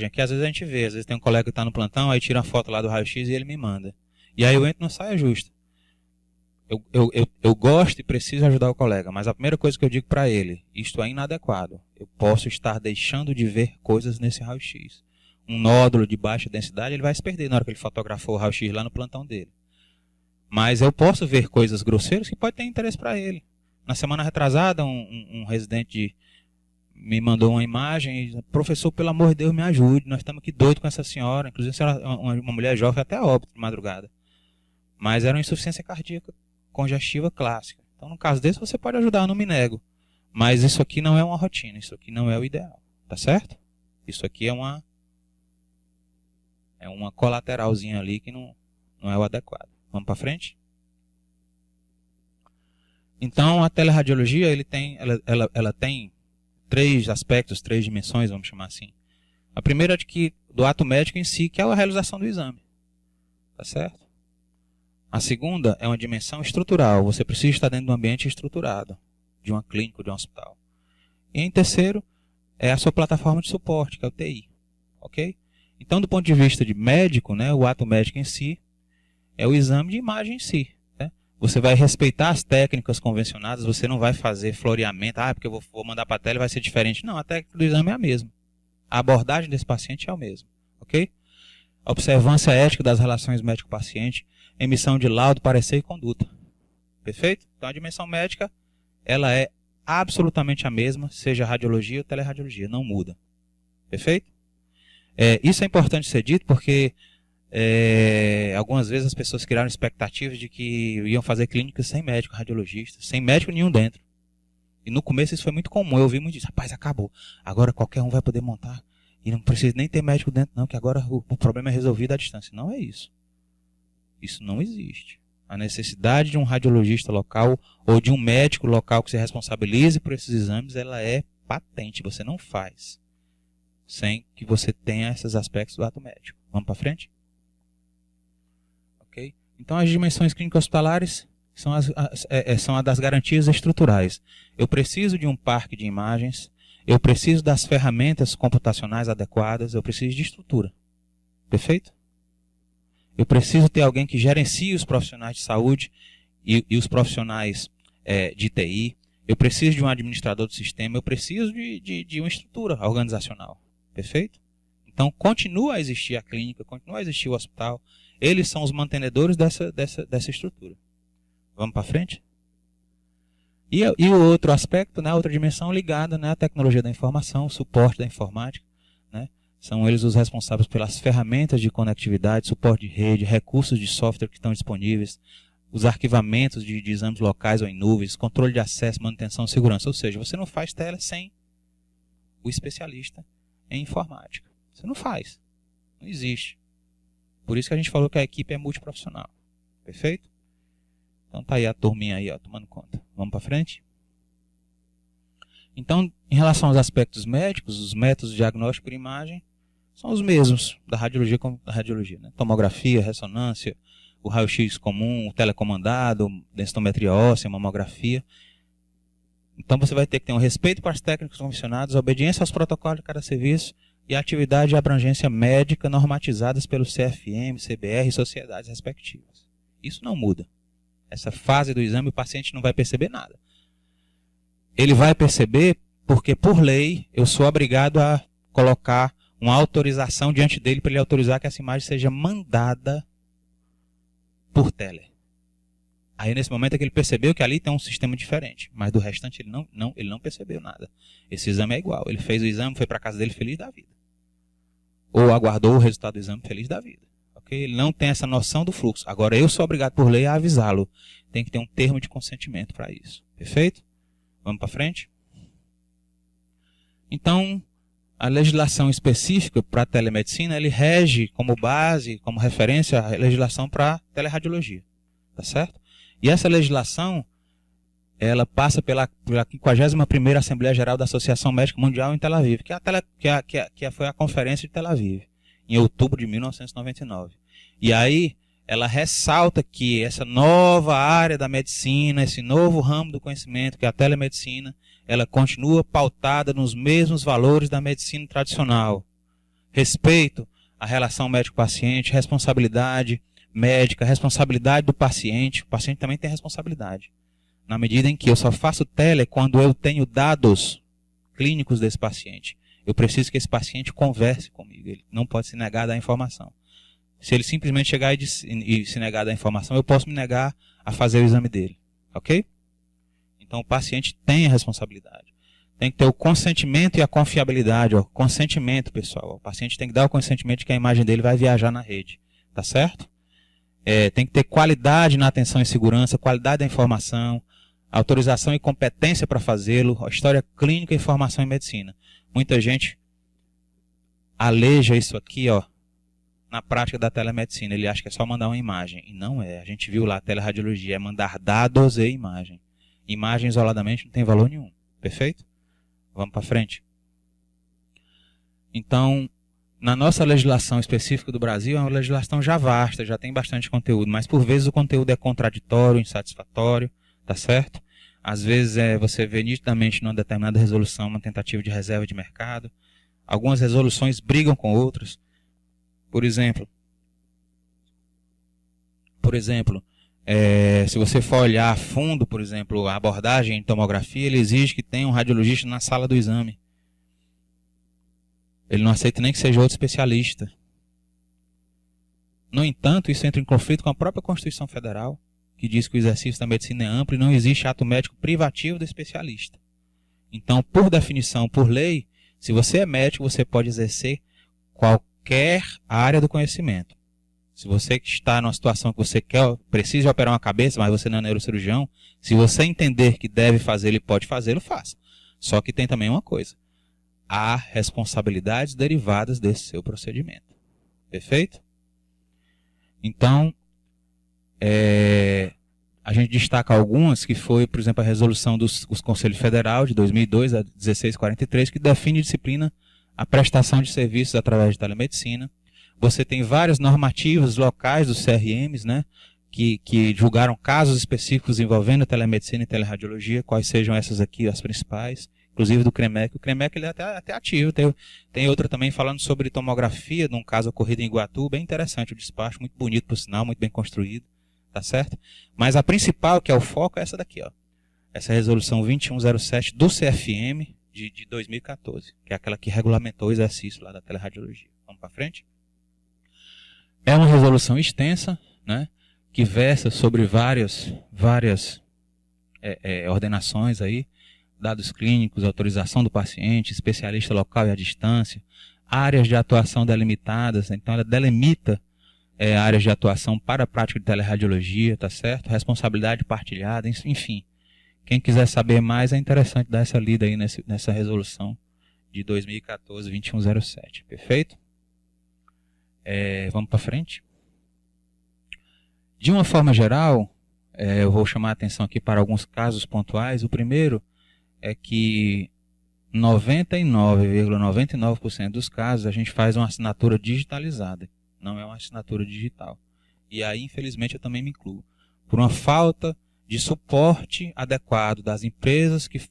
aqui, às vezes a gente vê, às vezes tem um colega que está no plantão, aí tira a foto lá do raio-x e ele me manda. E aí eu entro na saia justa. Eu gosto e preciso ajudar o colega, mas a primeira coisa que eu digo para ele, isto é inadequado. Eu posso estar deixando de ver coisas nesse raio-x. Um nódulo de baixa densidade, ele vai se perder na hora que ele fotografou o raio-x lá no plantão dele. Mas eu posso ver coisas grosseiras que podem ter interesse para ele. Na semana retrasada, um residente me mandou uma imagem e disse: professor, pelo amor de Deus, me ajude, nós estamos aqui doidos com essa senhora. Inclusive, a senhora, uma mulher jovem, até óbito de madrugada. Mas era uma insuficiência cardíaca congestiva clássica. Então, no caso desse, você pode ajudar, eu não me nego. Mas isso aqui não é uma rotina, isso aqui não é o ideal. Tá certo? Isso aqui é uma colateralzinha ali que não é o adequado. Vamos para frente? Então, a teleradiologia ela tem três aspectos, três dimensões, vamos chamar assim. A primeira é do ato médico em si, que é a realização do exame. Tá certo? A segunda é uma dimensão estrutural. Você precisa estar dentro de um ambiente estruturado, de uma clínica, de um hospital. E em terceiro, é a sua plataforma de suporte, que é o TI. Ok? Então, do ponto de vista de médico, né, o ato médico em si é o exame de imagem em si. Né? Você vai respeitar as técnicas convencionadas, você não vai fazer floreamento, porque eu vou mandar para a tela e vai ser diferente. Não, a técnica do exame é a mesma. A abordagem desse paciente é a mesma. Ok? A observância ética das relações médico-paciente, emissão de laudo, parecer e conduta. Perfeito? Então a dimensão médica, ela é absolutamente a mesma, seja radiologia ou teleradiologia, não muda. Perfeito? Isso é importante ser dito porque algumas vezes as pessoas criaram expectativas de que iam fazer clínicas sem médico radiologista, sem médico nenhum dentro. E no começo isso foi muito comum, eu ouvi muito disso, rapaz, acabou, agora qualquer um vai poder montar e não precisa nem ter médico dentro não, que agora o problema é resolvido à distância. Não é isso. Isso não existe. A necessidade de um radiologista local ou de um médico local que se responsabilize por esses exames, ela é patente. Você não faz sem que você tenha esses aspectos do ato médico. Vamos para frente? Ok? Então, as dimensões clínicas hospitalares são a das garantias estruturais. Eu preciso de um parque de imagens, eu preciso das ferramentas computacionais adequadas, eu preciso de estrutura. Perfeito? Eu preciso ter alguém que gerencie os profissionais de saúde e os profissionais de TI. Eu preciso de um administrador do sistema, eu preciso de uma estrutura organizacional. Perfeito? Então, continua a existir a clínica, continua a existir o hospital. Eles são os mantenedores dessa estrutura. Vamos para frente? E o outro aspecto, né, a outra dimensão ligada, né, à tecnologia da informação, o suporte da informática. Né, são eles os responsáveis pelas ferramentas de conectividade, suporte de rede, recursos de software que estão disponíveis, os arquivamentos de exames locais ou em nuvens, controle de acesso, manutenção e segurança. Ou seja, você não faz tele sem o especialista em informática. Você não faz. Não existe. Por isso que a gente falou que a equipe é multiprofissional. Perfeito? Então tá aí a turminha aí, ó, tomando conta. Vamos para frente? Então, em relação aos aspectos médicos, os métodos de diagnóstico por imagem são os mesmos da radiologia como da radiologia. Né? Tomografia, ressonância, o raio-x comum, o telecomandado, densitometria óssea, mamografia. Então você vai ter que ter um respeito para as técnicas convencionadas, obediência aos protocolos de cada serviço e atividade e abrangência médica normatizadas pelo CFM, CBR e sociedades respectivas. Isso não muda. Essa fase do exame o paciente não vai perceber nada. Ele vai perceber porque, por lei, eu sou obrigado a colocar uma autorização diante dele para ele autorizar que essa imagem seja mandada por tele. Aí, nesse momento, é que ele percebeu que ali tem um sistema diferente. Mas do restante, ele não percebeu nada. Esse exame é igual. Ele fez o exame, foi para a casa dele feliz da vida. Ou aguardou o resultado do exame feliz da vida. Okay? Ele não tem essa noção do fluxo. Agora, eu sou obrigado por lei a avisá-lo. Tem que ter um termo de consentimento para isso. Perfeito? Vamos para frente? Então, a legislação específica para a telemedicina, ele rege como base, como referência, a legislação para teleradiologia. Tá certo? E essa legislação, ela passa pela 51ª Assembleia Geral da Associação Médica Mundial em Tel Aviv, que foi a conferência de Tel Aviv, em outubro de 1999. E aí, ela ressalta que essa nova área da medicina, esse novo ramo do conhecimento, que é a telemedicina, ela continua pautada nos mesmos valores da medicina tradicional. Respeito à relação médico-paciente, responsabilidade médica, responsabilidade do paciente. O paciente também tem responsabilidade. Na medida em que eu só faço tele quando eu tenho dados clínicos desse paciente. Eu preciso que esse paciente converse comigo. Ele não pode se negar da informação. Se ele simplesmente chegar e se negar da informação, eu posso me negar a fazer o exame dele. Ok? Então o paciente tem a responsabilidade. Tem que ter o consentimento e a confiabilidade. Ó. Consentimento, pessoal. O paciente tem que dar o consentimento de que a imagem dele vai viajar na rede. Tá certo? Tem que ter qualidade na atenção e segurança, qualidade da informação, autorização e competência para fazê-lo, história clínica e formação em medicina. Muita gente aleja isso aqui, ó, na prática da telemedicina. Ele acha que é só mandar uma imagem. E não é. A gente viu lá, a teleradiologia é mandar dados e imagem. Imagem isoladamente não tem valor nenhum. Perfeito? Vamos para frente. Então, na nossa legislação específica do Brasil, é uma legislação já vasta, já tem bastante conteúdo, mas por vezes o conteúdo é contraditório, insatisfatório, tá certo? Às vezes você vê nitidamente numa determinada resolução uma tentativa de reserva de mercado. Algumas resoluções brigam com outras. Por exemplo, se você for olhar a fundo, por exemplo, a abordagem em tomografia, ele exige que tenha um radiologista na sala do exame. Ele não aceita nem que seja outro especialista. No entanto, isso entra em conflito com a própria Constituição Federal, que diz que o exercício da medicina é amplo e não existe ato médico privativo do especialista. Então, por definição, por lei, se você é médico, você pode exercer qualquer área do conhecimento. Se você está numa situação que você precisa operar uma cabeça, mas você não é neurocirurgião, se você entender que deve fazer, ele pode fazê-lo, faça. Só que tem também uma coisa. há responsabilidades derivadas desse seu procedimento. Perfeito? Então, a gente destaca algumas, que foi, por exemplo, a resolução dos Conselho Federal de 2002, a 1643, que define e disciplina a prestação de serviços através de telemedicina. Você tem vários normativos locais dos CRMs, né, que julgaram casos específicos envolvendo telemedicina e teleradiologia, quais sejam essas aqui as principais, inclusive do CREMEC. O CREMEC ele é até ativo, tem outra também falando sobre tomografia, num caso ocorrido em Iguatu, bem interessante o despacho, muito bonito por sinal, muito bem construído, tá certo? Mas a principal, que é o foco, é essa daqui, ó. Essa resolução 2107 do CFM de 2014, que é aquela que regulamentou o exercício lá da teleradiologia. Vamos para frente? É uma resolução extensa, né, que versa sobre várias ordenações aí, dados clínicos, autorização do paciente, especialista local e à distância, áreas de atuação delimitadas, então ela delimita áreas de atuação para a prática de teleradiologia, tá certo? Responsabilidade partilhada, enfim. Quem quiser saber mais, é interessante dar essa lida aí nessa resolução de 2014, 2107, perfeito? Vamos para frente? De uma forma geral, eu vou chamar a atenção aqui para alguns casos pontuais. O primeiro é que 99,99% dos casos a gente faz uma assinatura digitalizada, não é uma assinatura digital. E aí, infelizmente, eu também me incluo. Por uma falta de suporte adequado das empresas que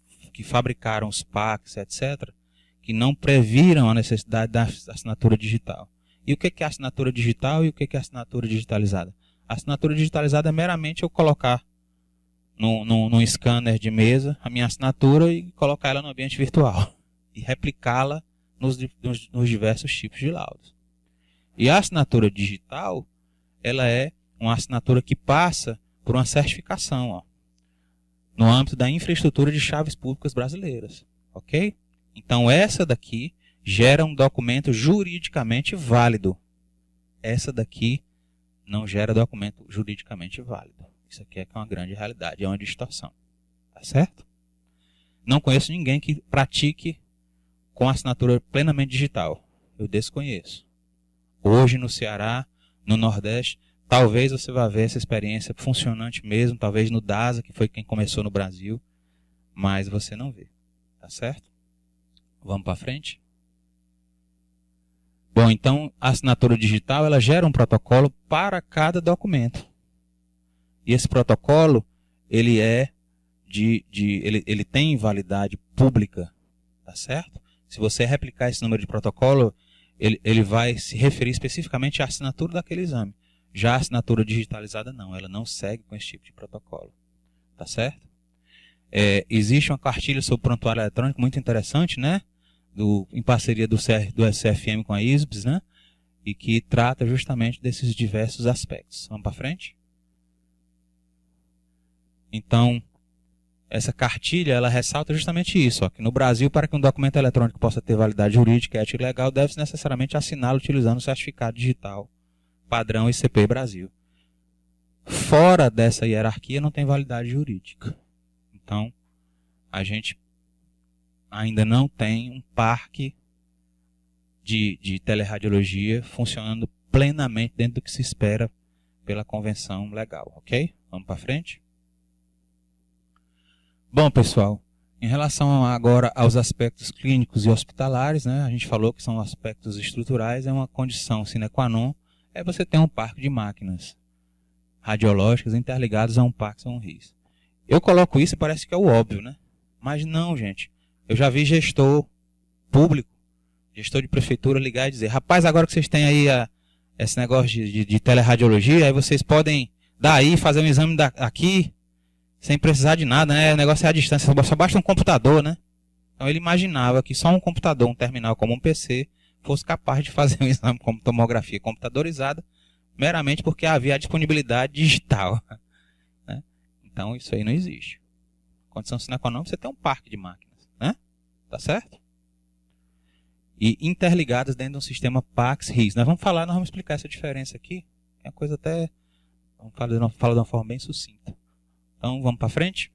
fabricaram os PACs, etc., que não previram a necessidade da assinatura digital. E o que é assinatura digital e o que é assinatura digitalizada? A assinatura digitalizada é meramente eu colocar num scanner de mesa a minha assinatura e colocar ela no ambiente virtual e replicá-la nos diversos tipos de laudos. E a assinatura digital, ela é uma assinatura que passa por uma certificação, ó, no âmbito da infraestrutura de chaves públicas brasileiras, ok? Então essa daqui gera um documento juridicamente válido. Essa daqui não gera documento juridicamente válido. Isso aqui é uma grande realidade, é uma distorção. Tá certo? Não conheço ninguém que pratique com assinatura plenamente digital. Eu desconheço. Hoje no Ceará, no Nordeste, talvez você vá ver essa experiência funcionante mesmo, talvez no DASA, que foi quem começou no Brasil, mas você não vê. Tá certo? Vamos para frente? Bom, então a assinatura digital ela gera um protocolo para cada documento. E esse protocolo ele ele tem validade pública, tá certo? Se você replicar esse número de protocolo, ele vai se referir especificamente à assinatura daquele exame. Já a assinatura digitalizada não, ela não segue com esse tipo de protocolo, tá certo? Existe uma cartilha sobre prontuário eletrônico muito interessante, né? Em parceria do SFM com a ISBS, né? E que trata justamente desses diversos aspectos. Vamos para frente? Então, essa cartilha, ela ressalta justamente isso, ó, que no Brasil, para que um documento eletrônico possa ter validade jurídica, ética e legal, deve-se necessariamente assiná-lo utilizando o certificado digital padrão ICP Brasil. Fora dessa hierarquia, não tem validade jurídica. Então, a gente ainda não tem um parque de teleradiologia funcionando plenamente dentro do que se espera pela convenção legal, ok? Vamos para frente? Bom, pessoal, em relação agora aos aspectos clínicos e hospitalares, né, a gente falou que são aspectos estruturais, é uma condição sine qua non, você ter um parque de máquinas radiológicas interligadas a um Parkinson RIS. Eu coloco isso e parece que é o óbvio, né? Mas não, gente. Eu já vi gestor público, gestor de prefeitura ligar e dizer, rapaz, agora que vocês têm aí esse negócio de teleradiologia, aí vocês podem daí fazer um exame aqui, sem precisar de nada, né? O negócio é à distância, só basta um computador, né? Então ele imaginava que só um computador, um terminal como um PC, fosse capaz de fazer um exame como tomografia computadorizada, meramente porque havia a disponibilidade digital, né? Então isso aí não existe. Condição sine qua non, você tem um parque de máquinas, né? Tá certo? E interligadas dentro de um sistema PACS-RIS. Nós vamos explicar essa diferença aqui. É uma coisa até... Vamos falar de uma forma bem sucinta. Então, vamos para frente?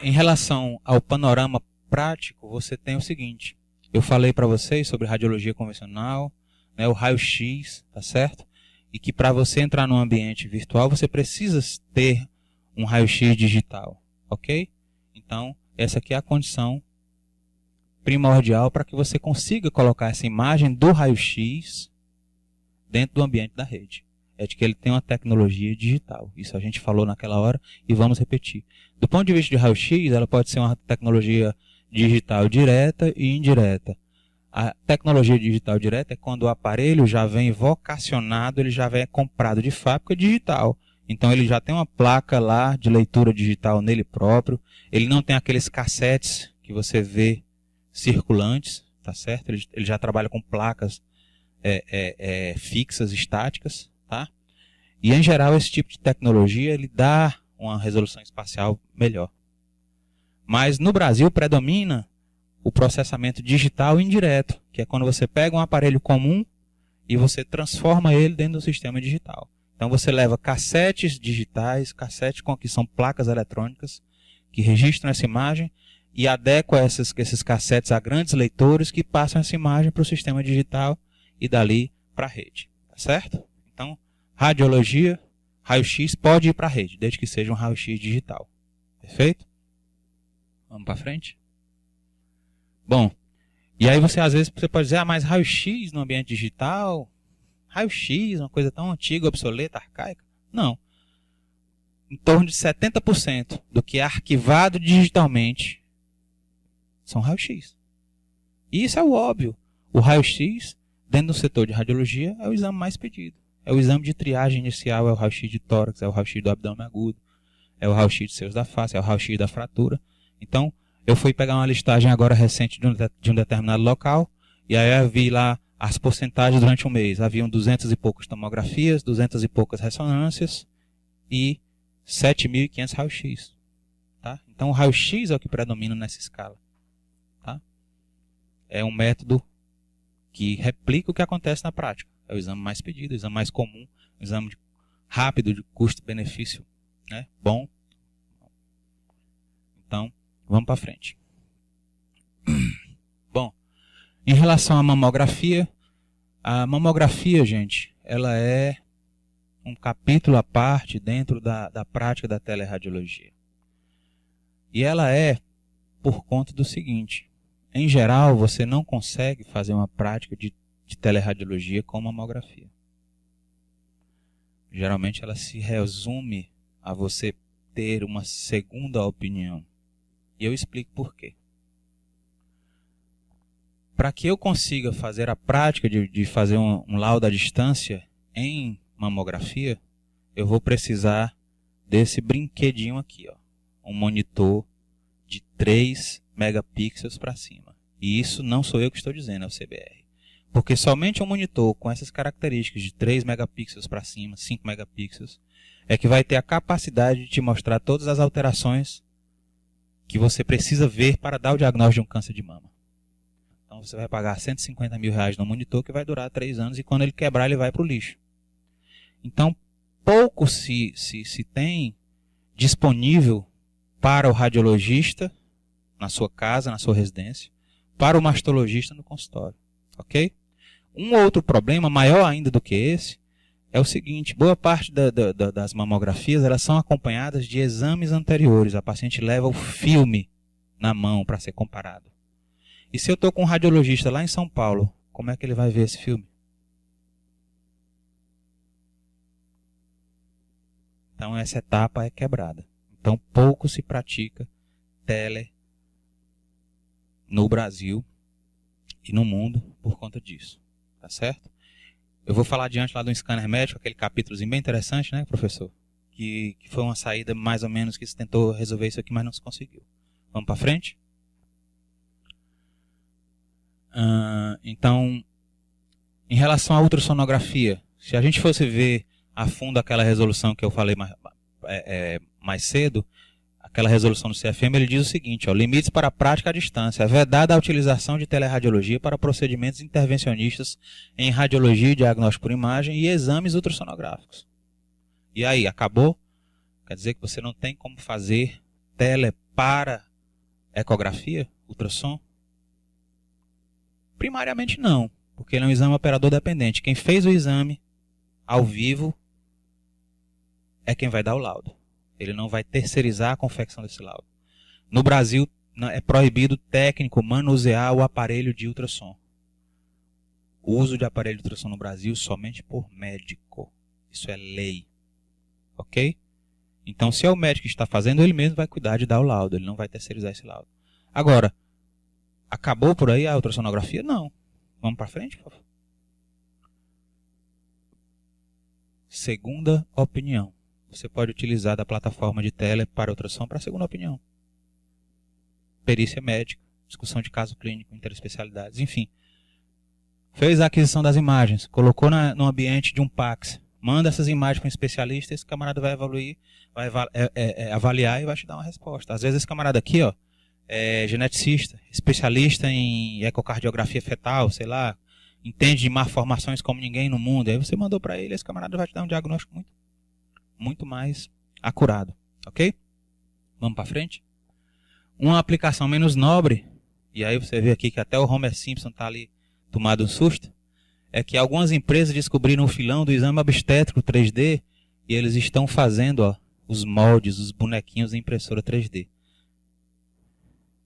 Em relação ao panorama prático, você tem o seguinte. Eu falei para vocês sobre radiologia convencional, né, o raio-x, tá certo? E que para você entrar no ambiente virtual, você precisa ter um raio-x digital, ok? Então, essa aqui é a condição primordial para que você consiga colocar essa imagem do raio-x dentro do ambiente da rede. É de que ele tem uma tecnologia digital. Isso a gente falou naquela hora e vamos repetir. Do ponto de vista de raio-x, ela pode ser uma tecnologia digital direta e indireta. A tecnologia digital direta é quando o aparelho já vem vocacionado, ele já vem comprado de fábrica digital. Então ele já tem uma placa lá de leitura digital nele próprio. Ele não tem aqueles cassetes que você vê circulantes, tá certo? Ele já trabalha com placas fixas, estáticas, tá? E em geral esse tipo de tecnologia ele dá uma resolução espacial melhor. Mas no Brasil predomina o processamento digital indireto, que é quando você pega um aparelho comum e você transforma ele dentro do sistema digital. Então você leva cassetes digitais, cassetes que são placas eletrônicas que registram essa imagem e adequa esses cassetes a grandes leitores que passam essa imagem para o sistema digital e dali para a rede. Tá certo? Então, radiologia, raio-x pode ir para a rede, desde que seja um raio-x digital. Perfeito? Vamos para frente? Bom, e aí às vezes você pode dizer, mas raio-x no ambiente digital? Raio-x, uma coisa tão antiga, obsoleta, arcaica? Não. Em torno de 70% do que é arquivado digitalmente são raio-x. E isso é o óbvio. O raio-x, dentro do setor de radiologia, é o exame mais pedido. É o exame de triagem inicial, é o raio-x de tórax, é o raio-x do abdômen agudo, é o raio-x de seios da face, é o raio-x da fratura. Então, eu fui pegar uma listagem agora recente de um determinado local, e aí eu vi lá as porcentagens durante um mês. Haviam 200 e poucas tomografias, 200 e poucas ressonâncias e 7.500 raio-x. Tá? Então o raio-x é o que predomina nessa escala. Tá? É um método que replica o que acontece na prática. É o exame mais pedido, o exame mais comum, o exame rápido, de custo-benefício, né? Bom. Então, vamos para frente. Bom, em relação à mamografia, a mamografia, gente, ela é um capítulo à parte dentro da prática da teleradiologia. E ela é por conta do seguinte: em geral, você não consegue fazer uma prática de teleradiologia com mamografia. Geralmente ela se resume a você ter uma segunda opinião. E eu explico por quê. Para que eu consiga fazer a prática de fazer um laudo à distância em mamografia, eu vou precisar desse brinquedinho aqui, ó, um monitor de 3 megapixels para cima. E isso não sou eu que estou dizendo, é o CBR. Porque somente um monitor com essas características de 3 megapixels para cima, 5 megapixels, é que vai ter a capacidade de te mostrar todas as alterações que você precisa ver para dar o diagnóstico de um câncer de mama. Então você vai pagar R$150 mil no monitor que vai durar 3 anos e quando ele quebrar ele vai para o lixo. Então pouco se tem disponível para o radiologista na sua casa, na sua residência, para o mastologista no consultório. Ok? Um outro problema maior ainda do que esse é o seguinte: boa parte das mamografias elas são acompanhadas de exames anteriores. A paciente leva o filme na mão para ser comparado. E se eu estou com um radiologista lá em São Paulo, como é que ele vai ver esse filme? Então essa etapa é quebrada. Então pouco se pratica tele no Brasil e no mundo por conta disso. Tá certo? Eu vou falar adiante lá do scanner médico, aquele capítulozinho bem interessante, né, professor? Que foi uma saída mais ou menos que se tentou resolver isso aqui, mas não se conseguiu. Vamos para frente? Então, em relação à ultrassonografia, se a gente fosse ver a fundo aquela resolução que eu falei mais cedo, aquela resolução do CFM, ele diz o seguinte: ó, limites para a prática à distância. É vedada a utilização de teleradiologia para procedimentos intervencionistas em radiologia e diagnóstico por imagem e exames ultrassonográficos. E aí, acabou? Quer dizer que você não tem como fazer tele para ecografia? ultrassom? Primariamente não, porque ele é um exame operador dependente. Quem fez o exame ao vivo é quem vai dar o laudo. Ele não vai terceirizar a confecção desse laudo. No Brasil, é proibido o técnico manusear o aparelho de ultrassom. O uso de aparelho de ultrassom no Brasil somente por médico. Isso é lei. Ok? Então, se é o médico que está fazendo, ele mesmo vai cuidar de dar o laudo. Ele não vai terceirizar esse laudo. Agora, acabou por aí a ultrassonografia? Não. Vamos para frente, por favor. Segunda opinião. Você pode utilizar da plataforma de tele para ultrassom para a segunda opinião. Perícia médica, discussão de caso clínico, interespecialidades, enfim. Fez a aquisição das imagens, colocou no ambiente de um PACS, manda essas imagens para um especialista, esse camarada vai evoluir, vai avaliar e vai te dar uma resposta. Às vezes esse camarada aqui, ó, é geneticista, especialista em ecocardiografia fetal, sei lá, entende de malformações como ninguém no mundo. Aí você mandou para ele, esse camarada vai te dar um diagnóstico muito mais acurado, ok? Vamos para frente? Uma aplicação menos nobre, e aí você vê aqui que até o Homer Simpson está ali tomado um susto, é que algumas empresas descobriram o filão do exame obstétrico 3D e eles estão fazendo, ó, os moldes, os bonequinhos em impressora 3D.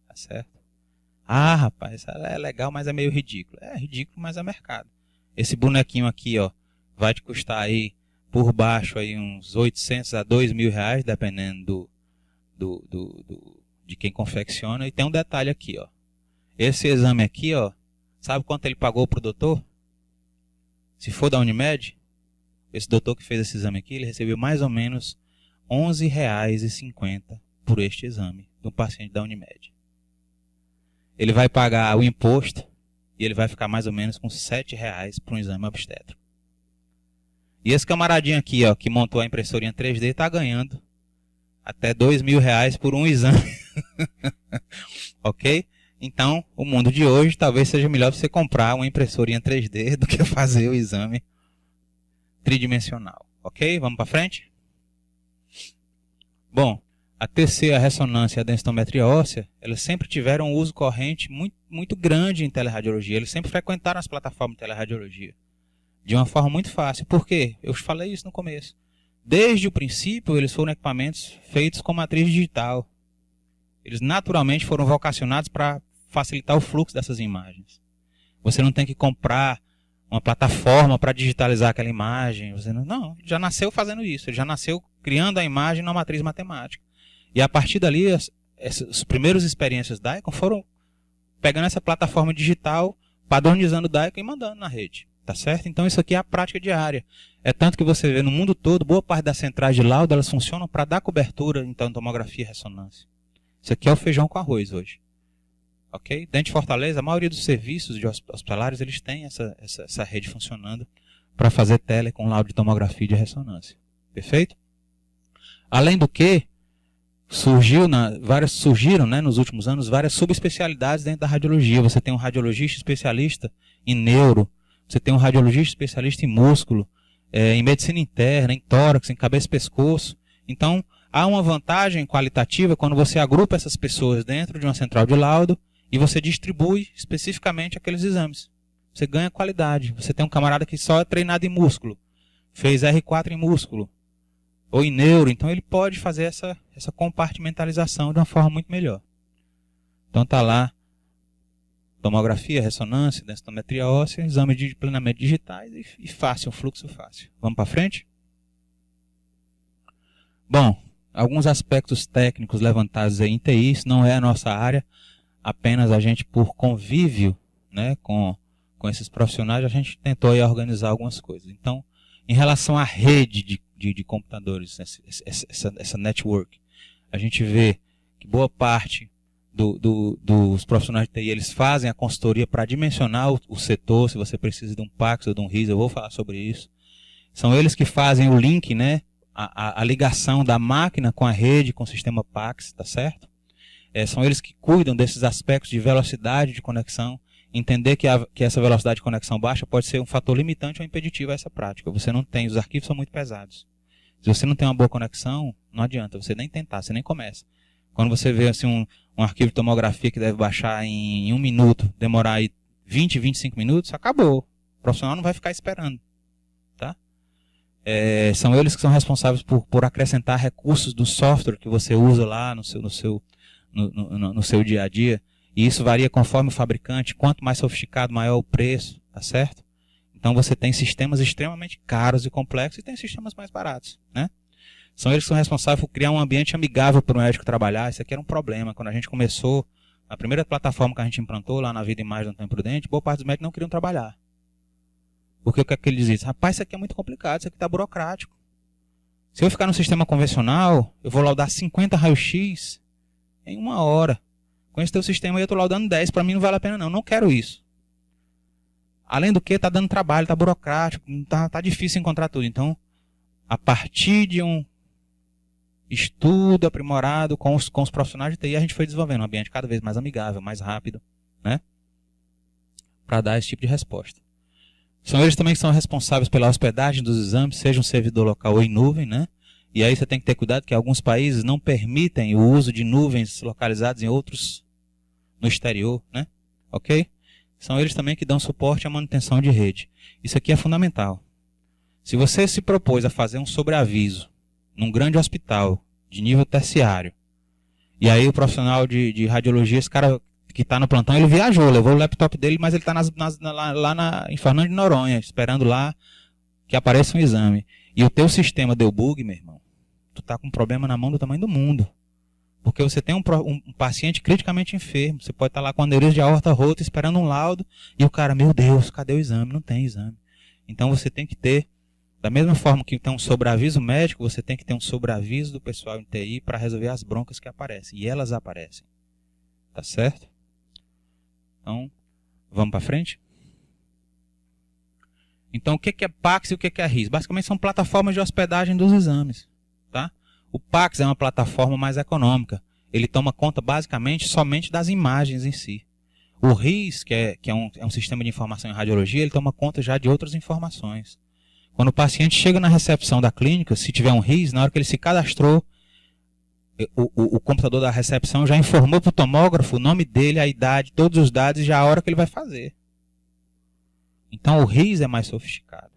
Tá certo? Ah, rapaz, isso é legal, mas é meio ridículo. É ridículo, mas é mercado. Esse bonequinho aqui, ó, vai te custar aí por baixo aí uns 800 a 2.000 reais, dependendo de quem confecciona. E tem um detalhe aqui, ó. Esse exame aqui, ó, sabe quanto ele pagou pro doutor? Se for da Unimed, esse doutor que fez esse exame aqui, ele recebeu mais ou menos R$ 11,50 por este exame do paciente da Unimed. Ele vai pagar o imposto e ele vai ficar mais ou menos com R$ 7,00 para um exame obstétrico. E esse camaradinho aqui, ó, que montou a impressorinha 3D, está ganhando até R$ 2.000 por um exame. Ok? Então, o mundo de hoje talvez seja melhor você comprar uma impressorinha 3D do que fazer o exame tridimensional. Ok? Vamos para frente? Bom, a TC, a ressonância e a densitometria óssea, elas sempre tiveram um uso corrente muito grande em teleradiologia. Eles sempre frequentaram as plataformas de teleradiologia de uma forma muito fácil. Por quê? Eu falei isso no começo. Desde o princípio, eles foram equipamentos feitos com matriz digital. Eles naturalmente foram vocacionados para facilitar o fluxo dessas imagens. Você não tem que comprar uma plataforma para digitalizar aquela imagem. Você não, já nasceu fazendo isso. Ele já nasceu criando a imagem na matriz matemática. E a partir dali, as primeiras experiências da Icon foram pegando essa plataforma digital, padronizando o DICOM e mandando na rede. Tá certo? Então isso aqui é a prática diária. É tanto que você vê no mundo todo, boa parte das centrais de laudo, elas funcionam para dar cobertura, então, tomografia e ressonância. Isso aqui é o feijão com arroz hoje. Ok? Dentro de Fortaleza, a maioria dos serviços de hospitalares, eles têm essa rede funcionando para fazer tele com laudo de tomografia e de ressonância. Perfeito? Além do que, surgiram, né, nos últimos anos várias subespecialidades dentro da radiologia. Você tem um radiologista especialista em neuro, você tem um radiologista especialista em músculo, em medicina interna, em tórax, em cabeça e pescoço. Então, há uma vantagem qualitativa quando você agrupa essas pessoas dentro de uma central de laudo e você distribui especificamente aqueles exames. Você ganha qualidade. Você tem um camarada que só é treinado em músculo, fez R4 em músculo, ou em neuro, então ele pode fazer essa compartimentalização de uma forma muito melhor. Então está lá tomografia, ressonância, densitometria óssea, exame de plenamente digitais e fácil, um fluxo fácil. Vamos para frente? Bom, alguns aspectos técnicos levantados aí em TI, isso não é a nossa área, apenas a gente por convívio, né, com esses profissionais, a gente tentou aí organizar algumas coisas. Então, em relação à rede de computadores, essa network, a gente vê que boa parte dos profissionais de TI, eles fazem a consultoria para dimensionar o setor, se você precisa de um PACS ou de um RIS, eu vou falar sobre isso. São eles que fazem o link, né, a ligação da máquina com a rede, com o sistema PACS, tá certo? São eles que cuidam desses aspectos de velocidade de conexão, entender que essa velocidade de conexão baixa pode ser um fator limitante ou impeditivo a essa prática. Você não tem, os arquivos são muito pesados. Se você não tem uma boa conexão, não adianta você nem tentar, você nem começa. Quando você vê assim, um arquivo de tomografia que deve baixar em 1 minuto, demorar aí 20, 25 minutos, acabou. O profissional não vai ficar esperando. Tá? São eles que são responsáveis por acrescentar recursos do software que você usa lá no seu dia a dia. E isso varia conforme o fabricante. Quanto mais sofisticado, maior o preço. Tá certo? Então você tem sistemas extremamente caros e complexos e tem sistemas mais baratos. Né? São eles que são responsáveis por criar um ambiente amigável para o médico trabalhar. Isso aqui era um problema. Quando a gente começou, a primeira plataforma que a gente implantou lá na Vida Imagem do Antônio Prudente, boa parte dos médicos não queriam trabalhar. Porque o que é que ele diz? Rapaz, isso aqui é muito complicado, isso aqui está burocrático. Se eu ficar no sistema convencional, eu vou laudar 50 raio-x em 1 hora. Com esse teu sistema aí eu estou laudando 10, para mim não vale a pena não, não quero isso. Além do que, está dando trabalho, está burocrático, está difícil encontrar tudo. Então, a partir de um estudo aprimorado com os profissionais de TI, a gente foi desenvolvendo um ambiente cada vez mais amigável, mais rápido, né? Para dar esse tipo de resposta. São eles também que são responsáveis pela hospedagem dos exames, seja um servidor local ou em nuvem, né? E aí você tem que ter cuidado que alguns países não permitem o uso de nuvens localizadas em outros no exterior, né? Ok? São eles também que dão suporte à manutenção de rede. Isso aqui é fundamental. Se você se propôs a fazer um sobreaviso num grande hospital de nível terciário, e aí o profissional de radiologia, esse cara que está no plantão, ele viajou, levou o laptop dele, mas ele está lá em Fernando de Noronha, esperando lá que apareça um exame. E o teu sistema deu bug, meu irmão. Tu está com um problema na mão do tamanho do mundo. Porque você tem um paciente criticamente enfermo. Você pode estar lá com aneurisma de aorta rota, esperando um laudo, e o cara, meu Deus, cadê o exame? Não tem exame. Então você tem que ter, da mesma forma que tem um sobreaviso médico, você tem que ter um sobreaviso do pessoal em TI para resolver as broncas que aparecem. E elas aparecem. Tá certo? Então, vamos para frente? Então, o que é PACS e o que é RIS? Basicamente são plataformas de hospedagem dos exames. Tá? O PACS é uma plataforma mais econômica. Ele toma conta basicamente somente das imagens em si. O RIS, que é um sistema de informação em radiologia, ele toma conta já de outras informações. Quando o paciente chega na recepção da clínica, se tiver um RIS, na hora que ele se cadastrou, o computador da recepção já informou para o tomógrafo o nome dele, a idade, todos os dados e já a hora que ele vai fazer. Então o RIS é mais sofisticado.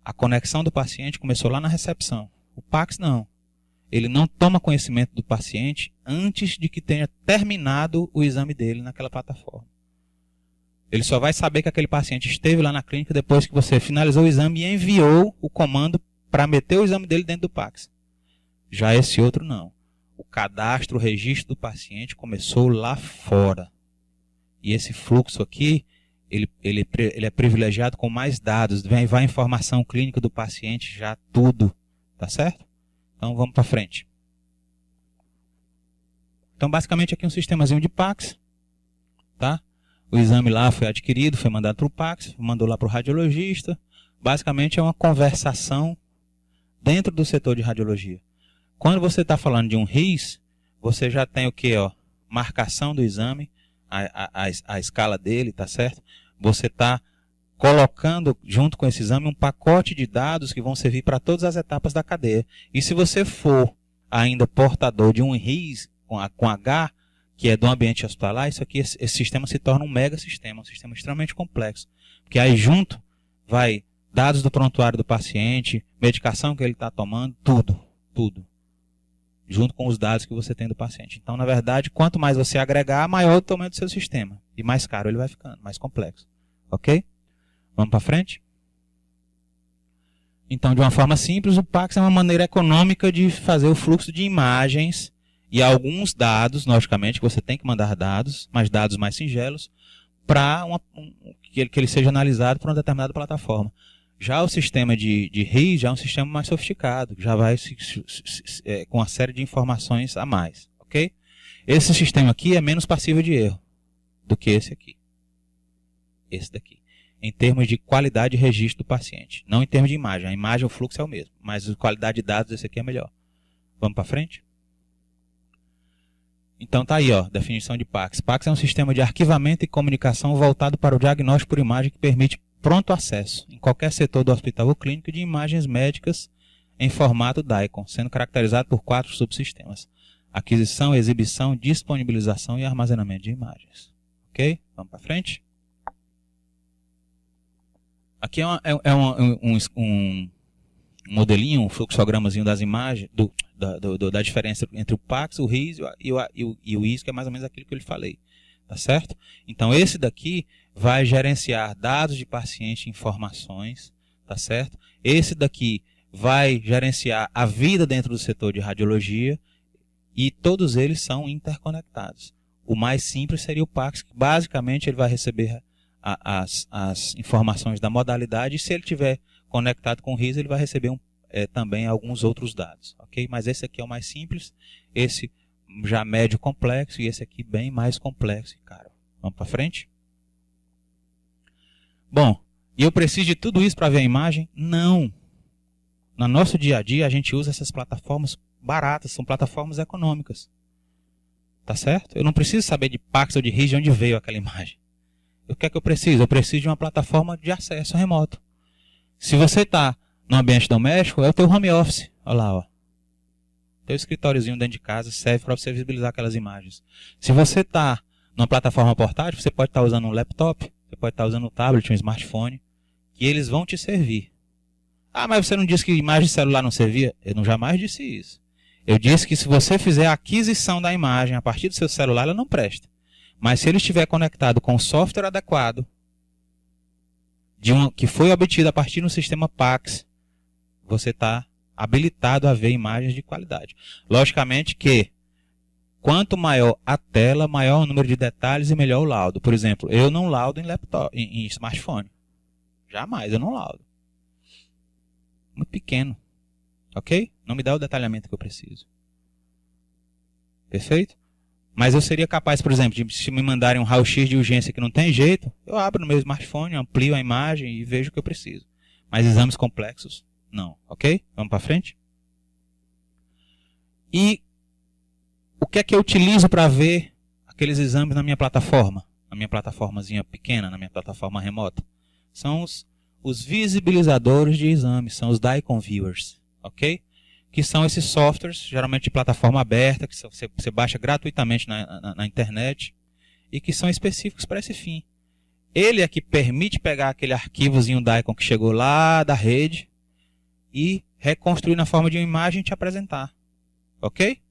A conexão do paciente começou lá na recepção. O PACS não. Ele não toma conhecimento do paciente antes de que tenha terminado o exame dele naquela plataforma. Ele só vai saber que aquele paciente esteve lá na clínica depois que você finalizou o exame e enviou o comando para meter o exame dele dentro do PACS. Já esse outro não. O cadastro, o registro do paciente começou lá fora. E esse fluxo aqui, ele é privilegiado com mais dados. Vai a informação clínica do paciente, já tudo. Tá certo? Então vamos para frente. Então basicamente aqui um sistemazinho de PACS. Tá? O exame lá foi adquirido, foi mandado para o PACS, mandou lá para o radiologista. Basicamente é uma conversação dentro do setor de radiologia. Quando você está falando de um RIS, você já tem o quê? Marcação do exame, a escala dele, tá certo? Você está colocando junto com esse exame um pacote de dados que vão servir para todas as etapas da cadeia. E se você for ainda portador de um RIS com H, que é do ambiente hospitalar, isso aqui, esse sistema se torna um mega sistema, um sistema extremamente complexo. Porque aí junto vai dados do prontuário do paciente, medicação que ele está tomando, tudo. Junto com os dados que você tem do paciente. Então, na verdade, quanto mais você agregar, maior o tamanho do seu sistema. E mais caro ele vai ficando, mais complexo. Ok? Vamos para frente? Então, de uma forma simples, o PACS é uma maneira econômica de fazer o fluxo de imagens e alguns dados, logicamente, que você tem que mandar dados, mas dados mais singelos, para que ele seja analisado por uma determinada plataforma. Já o sistema de RIS já é um sistema mais sofisticado, já vai com uma série de informações a mais. Ok? Esse sistema aqui é menos passível de erro do que esse aqui. Esse daqui. Em termos de qualidade de registro do paciente. Não em termos de imagem. A imagem, o fluxo é o mesmo. Mas a qualidade de dados, esse aqui é melhor. Vamos para frente? Então tá aí, definição de PACS. PACS é um sistema de arquivamento e comunicação voltado para o diagnóstico por imagem que permite pronto acesso, em qualquer setor do hospital ou clínico, de imagens médicas em formato DICOM, sendo caracterizado por 4 subsistemas. aquisição, exibição, disponibilização e armazenamento de imagens. Ok? Vamos para frente? Aqui um modelinho, um fluxogramazinho das imagens, da diferença entre o PAX, o RIS e o IS, que é mais ou menos aquilo que eu lhe falei. Tá certo? Então, esse daqui vai gerenciar dados de paciente e informações. Tá certo? Esse daqui vai gerenciar a vida dentro do setor de radiologia e todos eles são interconectados. O mais simples seria o PAX, que basicamente ele vai receber as informações da modalidade e se ele tiver conectado com o RIS, ele vai receber também alguns outros dados. Ok? Mas esse aqui é o mais simples, esse já médio complexo e esse aqui bem mais complexo e caro. Vamos para frente? Bom, e eu preciso de tudo isso para ver a imagem? Não. No nosso dia a dia a gente usa essas plataformas baratas, são plataformas econômicas. Tá certo? Eu não preciso saber de PAX ou de RIS de onde veio aquela imagem. O que é que eu preciso? Eu preciso de uma plataforma de acesso remoto. Se você está no ambiente doméstico, é o teu home office. Olha lá, ó. Teu escritóriozinho dentro de casa serve para você visibilizar aquelas imagens. Se você está numa plataforma portátil, você pode estar usando um laptop, você pode estar usando um tablet, um smartphone, que eles vão te servir. Ah, mas você não disse que imagem de celular não servia? Eu não jamais disse isso. Eu disse que se você fizer a aquisição da imagem a partir do seu celular, ela não presta. Mas se ele estiver conectado com o software adequado, que foi obtido a partir do sistema PAX, você está habilitado a ver imagens de qualidade. Logicamente que quanto maior a tela, maior o número de detalhes e melhor o laudo. Por exemplo, eu não laudo em laptop, em smartphone. Jamais, eu não laudo. Muito pequeno. Ok? Não me dá o detalhamento que eu preciso. Perfeito? Mas eu seria capaz, por exemplo, de se me mandarem um raio-x de urgência que não tem jeito, eu abro no meu smartphone, amplio a imagem e vejo o que eu preciso. Mas exames complexos, não. Ok? Vamos para frente? E o que é que eu utilizo para ver aqueles exames na minha plataforma? Na minha plataformazinha pequena, na minha plataforma remota? São os visibilizadores de exames, são os DICOM Viewers. Ok? Que são esses softwares, geralmente de plataforma aberta, que você baixa gratuitamente na internet e que são específicos para esse fim. Ele é que permite pegar aquele arquivozinho DICOM que chegou lá da rede e reconstruir na forma de uma imagem e te apresentar. Ok?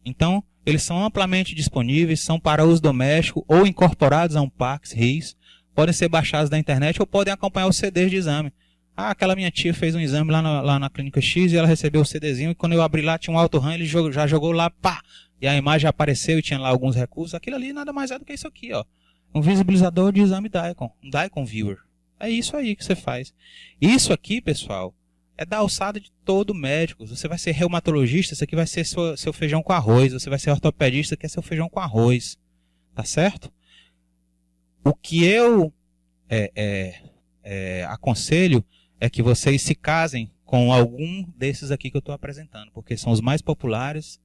Então, eles são amplamente disponíveis, são para uso doméstico ou incorporados a um PAX, RIS, podem ser baixados da internet ou podem acompanhar os CDs de exame. Ah, aquela minha tia fez um exame lá na clínica X e ela recebeu o CDzinho e quando eu abri lá tinha um auto-RAM, ele já jogou lá, pá! E a imagem apareceu e tinha lá alguns recursos. Aquilo ali nada mais é do que isso aqui, ó. Um visibilizador de exame DICOM, um DICOM Viewer. É isso aí que você faz. Isso aqui, pessoal, é da alçada de todo médico. Você vai ser reumatologista, isso aqui vai ser seu feijão com arroz. Você vai ser ortopedista, que é seu feijão com arroz. Tá certo? O que eu aconselho é que vocês se casem com algum desses aqui que eu estou apresentando, porque são os mais populares,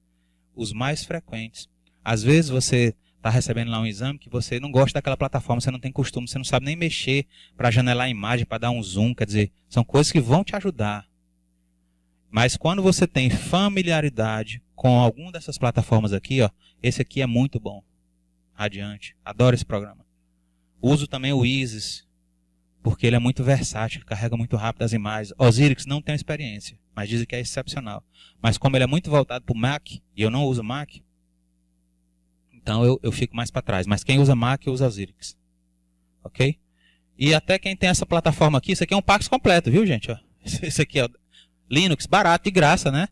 os mais frequentes. Às vezes você está recebendo lá um exame que você não gosta daquela plataforma, você não tem costume, você não sabe nem mexer para janelar a imagem, para dar um zoom, quer dizer, são coisas que vão te ajudar. Mas quando você tem familiaridade com alguma dessas plataformas aqui, ó, esse aqui é muito bom. Radiante, adoro esse programa. Uso também o Isis, porque ele é muito versátil, carrega muito rápido as imagens. Osiris não tem experiência, mas dizem que é excepcional. Mas como ele é muito voltado para o Mac, e eu não uso Mac, então eu fico mais para trás. Mas quem usa Mac, usa Osiris. Ok? E até quem tem essa plataforma aqui, isso aqui é um PAX completo, viu, gente? Ó, esse aqui é Linux, barato, de graça, né?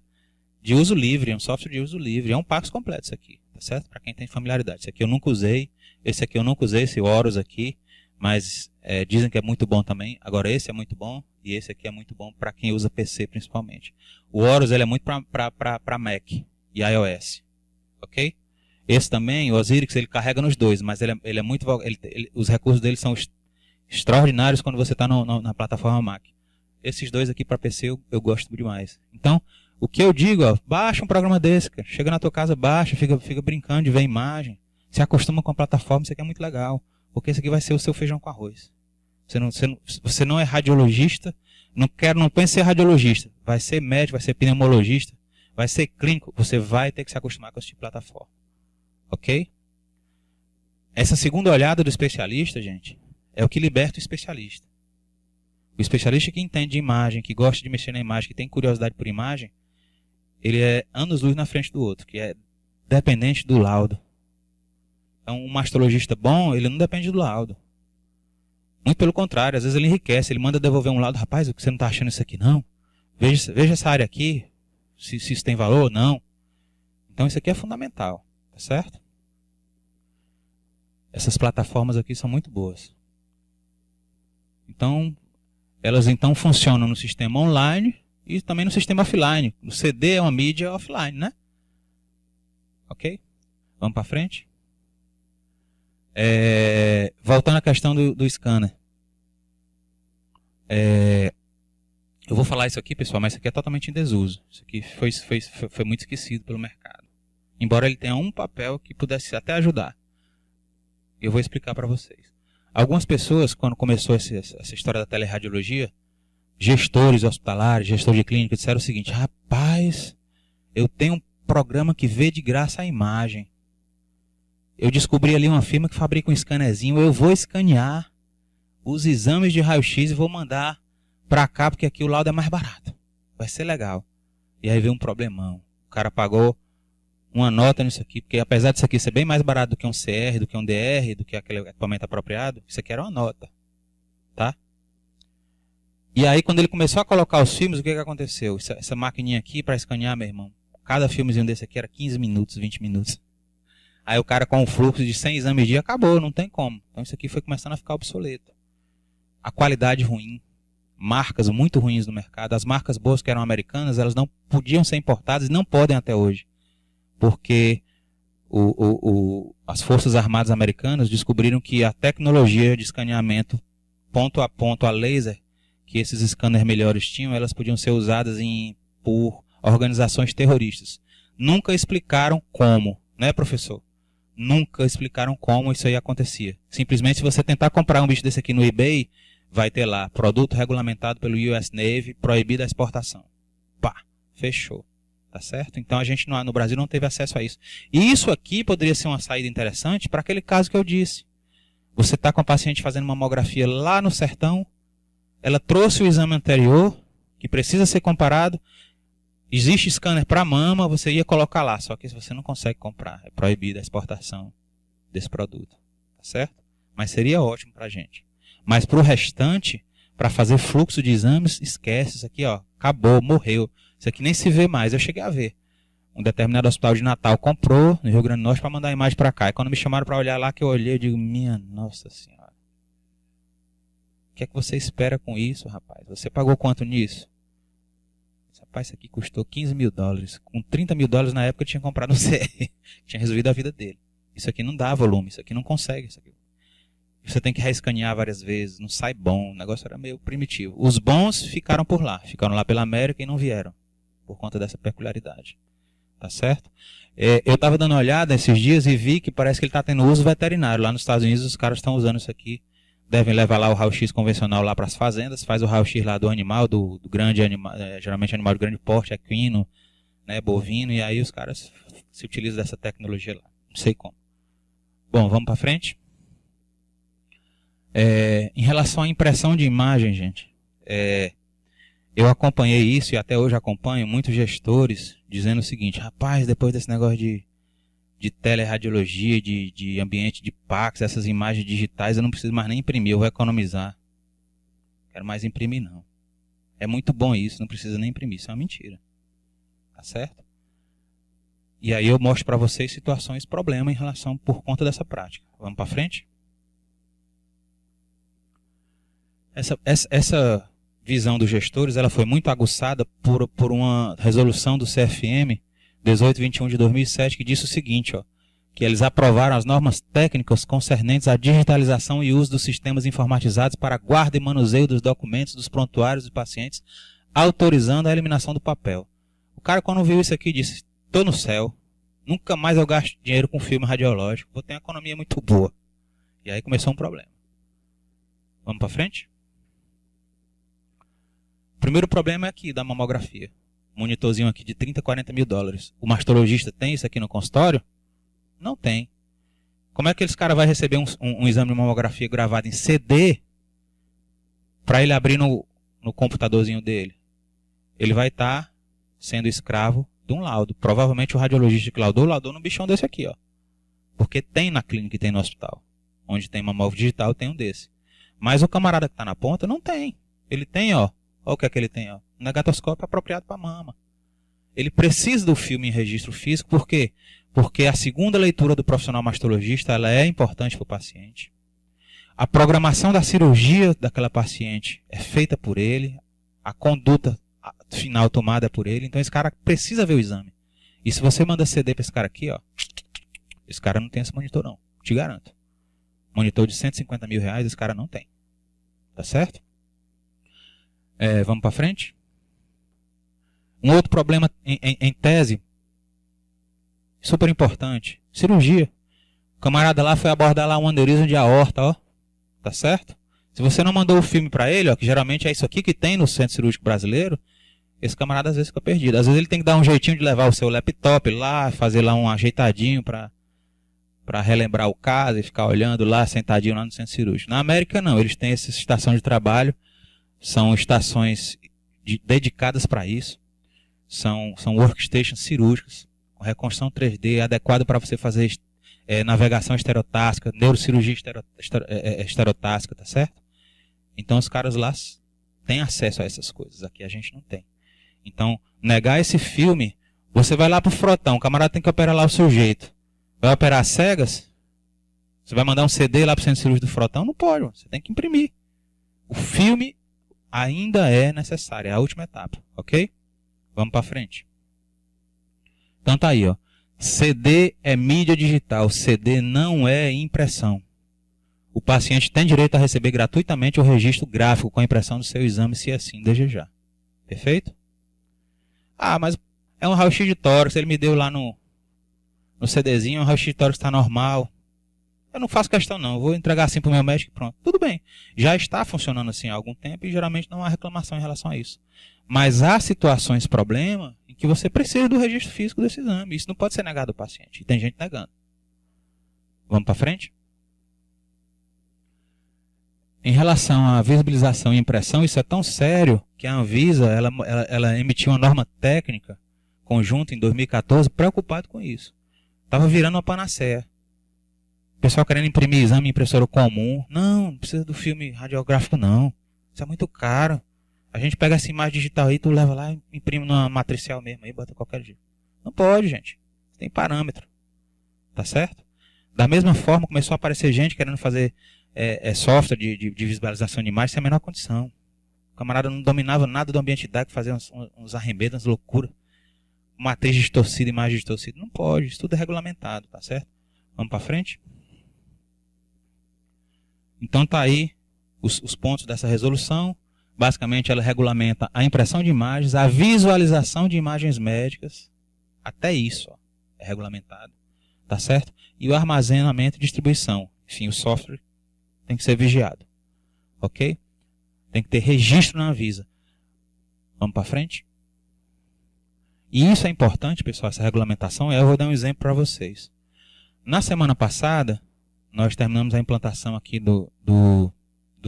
De uso livre, é um software de uso livre. É um PAX completo isso aqui, tá certo? Para quem tem familiaridade. Esse aqui eu nunca usei, esse aqui eu nunca usei, esse Horus aqui. Mas dizem que é muito bom também. Agora esse é muito bom e esse aqui é muito bom para quem usa PC principalmente. O Horus ele é muito para Mac e iOS. Ok? Esse também, o Osiris, ele carrega nos dois, mas ele é muito... os recursos dele são extraordinários quando você está na plataforma Mac. Esses dois aqui para PC eu gosto demais. Então, o que eu digo, ó, baixa um programa desse, cara. Chega na tua casa, baixa, fica brincando de ver imagem. Se acostuma com a plataforma, isso aqui é muito legal. Porque esse aqui vai ser o seu feijão com arroz. Você não é radiologista, não pense em ser radiologista. Vai ser médico, vai ser pneumologista, vai ser clínico, você vai ter que se acostumar com esse tipo de plataforma. Ok? Essa segunda olhada do especialista, gente, é o que liberta o especialista. O especialista que entende de imagem, que gosta de mexer na imagem, que tem curiosidade por imagem, ele é anos-luz na frente do outro, que é dependente do laudo. Então, um mastologista bom, ele não depende do laudo. Muito pelo contrário, às vezes ele enriquece, ele manda devolver um laudo. Rapaz, você não está achando isso aqui não? Veja essa área aqui, se isso tem valor ou não. Então isso aqui é fundamental, tá certo? Essas plataformas aqui são muito boas. Então, elas então funcionam no sistema online e também no sistema offline. O CD é uma mídia offline, né? Ok? Vamos para frente? Voltando à questão do scanner. Eu vou falar isso aqui, pessoal, mas isso aqui é totalmente em desuso. Isso aqui foi muito esquecido pelo mercado. Embora ele tenha um papel que pudesse até ajudar. Eu vou explicar para vocês. Algumas pessoas, quando começou essa história da teleradiologia, gestores hospitalares, gestores de clínica, disseram o seguinte: rapaz, eu tenho um programa que vê de graça a imagem. Eu descobri ali uma firma que fabrica um scannerzinho, eu vou escanear os exames de raio-x e vou mandar para cá, porque aqui o laudo é mais barato. Vai ser legal. E aí veio um problemão. O cara pagou uma nota nisso aqui, porque apesar disso aqui ser bem mais barato do que um CR, do que um DR, do que aquele equipamento apropriado, isso aqui era uma nota. Tá? E aí quando ele começou a colocar os filmes, o que aconteceu? Essa maquininha aqui para escanear, meu irmão, cada filmezinho desse aqui era 15 minutos, 20 minutos. Aí o cara com um fluxo de 100 exames dia acabou, não tem como. Então isso aqui foi começando a ficar obsoleto. A qualidade ruim, marcas muito ruins no mercado. As marcas boas que eram americanas, elas não podiam ser importadas e não podem até hoje. Porque as Forças Armadas Americanas descobriram que a tecnologia de escaneamento ponto a ponto a laser, que esses scanners melhores tinham, elas podiam ser usadas por organizações terroristas. Nunca explicaram como, né, professor? Nunca explicaram como isso aí acontecia. Simplesmente, se você tentar comprar um bicho desse aqui no eBay, vai ter lá, produto regulamentado pelo US Navy, proibida a exportação. Pá, fechou. Tá certo? Então a gente no Brasil não teve acesso a isso. E isso aqui poderia ser uma saída interessante para aquele caso que eu disse. Você está com a paciente fazendo mamografia lá no sertão, ela trouxe o exame anterior, que precisa ser comparado, existe scanner para mama, você ia colocar lá, só que você não consegue comprar, é proibida a exportação desse produto, tá certo? Mas seria ótimo para a gente. Mas para o restante, para fazer fluxo de exames, esquece, isso aqui ó, acabou, morreu, isso aqui nem se vê mais. Eu cheguei a ver, um determinado hospital de Natal comprou no Rio Grande do Norte para mandar a imagem para cá, e quando me chamaram para olhar lá, que eu olhei, eu digo, minha nossa senhora, o que é que você espera com isso, rapaz? Você pagou quanto nisso? Rapaz, isso aqui custou $15 mil. Com $30 mil na época eu tinha comprado um CR. Tinha resolvido a vida dele. Isso aqui não dá volume, isso aqui não consegue. Isso aqui. Você tem que reescanear várias vezes, não sai bom. O negócio era meio primitivo. Os bons ficaram por lá. Ficaram lá pela América e não vieram. Por conta dessa peculiaridade. Tá certo? Eu estava dando uma olhada esses dias e vi que parece que ele está tendo uso veterinário. Lá nos Estados Unidos os caras estão usando isso aqui. Devem levar lá o raio-x convencional lá para as fazendas, faz o raio-x lá do animal, do grande animal, geralmente animal de grande porte, equino, né, bovino, e aí os caras se utilizam dessa tecnologia lá. Não sei como. Bom, vamos para frente. Em relação à impressão de imagem, gente, eu acompanhei isso e até hoje acompanho muitos gestores dizendo o seguinte: rapaz, depois desse negócio de teleradiologia, de ambiente de Pax, essas imagens digitais, eu não preciso mais nem imprimir, eu vou economizar. Não quero mais imprimir, não. É muito bom isso, não precisa nem imprimir, isso é uma mentira. Tá certo? E aí eu mostro para vocês situações, problema em relação, por conta dessa prática. Vamos para frente? Essa visão dos gestores, ela foi muito aguçada por uma resolução do CFM 1821 de 2007, que disse o seguinte, ó, que eles aprovaram as normas técnicas concernentes à digitalização e uso dos sistemas informatizados para guarda e manuseio dos documentos dos prontuários dos pacientes, autorizando a eliminação do papel. O cara, quando viu isso aqui, disse: estou no céu, nunca mais eu gasto dinheiro com filme radiológico, vou ter uma economia muito boa. E aí começou um problema. Vamos para frente? O primeiro problema é aqui, da mamografia. monitorzinho aqui de 30, 40 mil dólares. O mastologista tem isso aqui no consultório? Não tem. Como é que esse cara vai receber um exame de mamografia gravado em CD para ele abrir no computadorzinho dele? Ele vai estar sendo escravo de um laudo. Provavelmente o radiologista que laudou num bichão desse aqui, ó. Porque tem na clínica e tem no hospital. Onde tem mamógrafo digital, tem um desse. Mas o camarada que está na ponta não tem. Ele tem, ó. Olha o que é que ele tem, ó. Um negatoscópio apropriado para mama. Ele precisa do filme em registro físico, por quê? Porque a segunda leitura do profissional mastologista ela é importante para o paciente. A programação da cirurgia daquela paciente é feita por ele. A conduta final tomada por ele. Então esse cara precisa ver o exame. E se você manda CD para esse cara aqui, ó, esse cara não tem esse monitor não, te garanto. Monitor de 150 mil reais, esse cara não tem. Tá certo? Vamos para frente? Um outro problema em tese, super importante, cirurgia. O camarada lá foi abordar lá um aneurisma de aorta, ó. Tá certo? Se você não mandou o filme para ele, ó, que geralmente é isso aqui que tem no centro cirúrgico brasileiro, esse camarada às vezes fica perdido. Às vezes ele tem que dar um jeitinho de levar o seu laptop lá, fazer lá um ajeitadinho para relembrar o caso e ficar olhando lá, sentadinho lá no centro cirúrgico. Na América não, eles têm essa estação de trabalho, são estações dedicadas para isso, são workstations cirúrgicas, com reconstrução 3D, adequado para você fazer navegação estereotáxica, neurocirurgia estereotáxica, tá certo? Então os caras lá têm acesso a essas coisas, aqui a gente não tem. Então, negar esse filme, você vai lá pro frotão, o camarada tem que operar lá o sujeito. Vai operar às cegas? Você vai mandar um CD lá pro centro cirúrgico do frotão? Não pode, você tem que imprimir. O filme ainda é necessário, é a última etapa, ok? Vamos para frente. Então tá aí, ó. CD é mídia digital, CD não é impressão. O paciente tem direito a receber gratuitamente o registro gráfico com a impressão do seu exame, se assim desejar. Perfeito? Ah, mas é um raio-x de tórax, ele me deu lá no CDzinho, um raio-x de tórax está normal. Eu não faço questão não, eu vou entregar assim para o meu médico e pronto. Tudo bem, já está funcionando assim há algum tempo e geralmente não há reclamação em relação a isso. Mas há situações, problema, em que você precisa do registro físico desse exame. Isso não pode ser negado ao paciente, e tem gente negando. Vamos para frente? Em relação à visibilização e impressão, isso é tão sério que a Anvisa ela emitiu uma norma técnica conjunta em 2014 preocupado com isso. Estava virando uma panaceia. O pessoal querendo imprimir exame em impressora comum. Não precisa do filme radiográfico não. Isso é muito caro. A gente pega essa imagem digital aí, tu leva lá e imprime numa matricial mesmo aí, bota qualquer jeito. Não pode, gente. Tem parâmetro. Tá certo? Da mesma forma, começou a aparecer gente querendo fazer software de visualização de imagem sem a menor condição. O camarada não dominava nada do ambiente didático, fazia uns arremedos, umas loucuras. Matriz distorcida, imagem distorcida. Não pode, isso tudo é regulamentado, tá certo? Vamos para frente? Então tá aí os pontos dessa resolução. Basicamente ela regulamenta a impressão de imagens, a visualização de imagens médicas. Até isso ó, é regulamentado, tá certo? E o armazenamento e distribuição. Enfim, o software tem que ser vigiado. Ok? Tem que ter registro na Anvisa. Vamos para frente? E isso é importante, pessoal, essa regulamentação. Eu vou dar um exemplo para vocês. Na semana passada, nós terminamos a implantação aqui do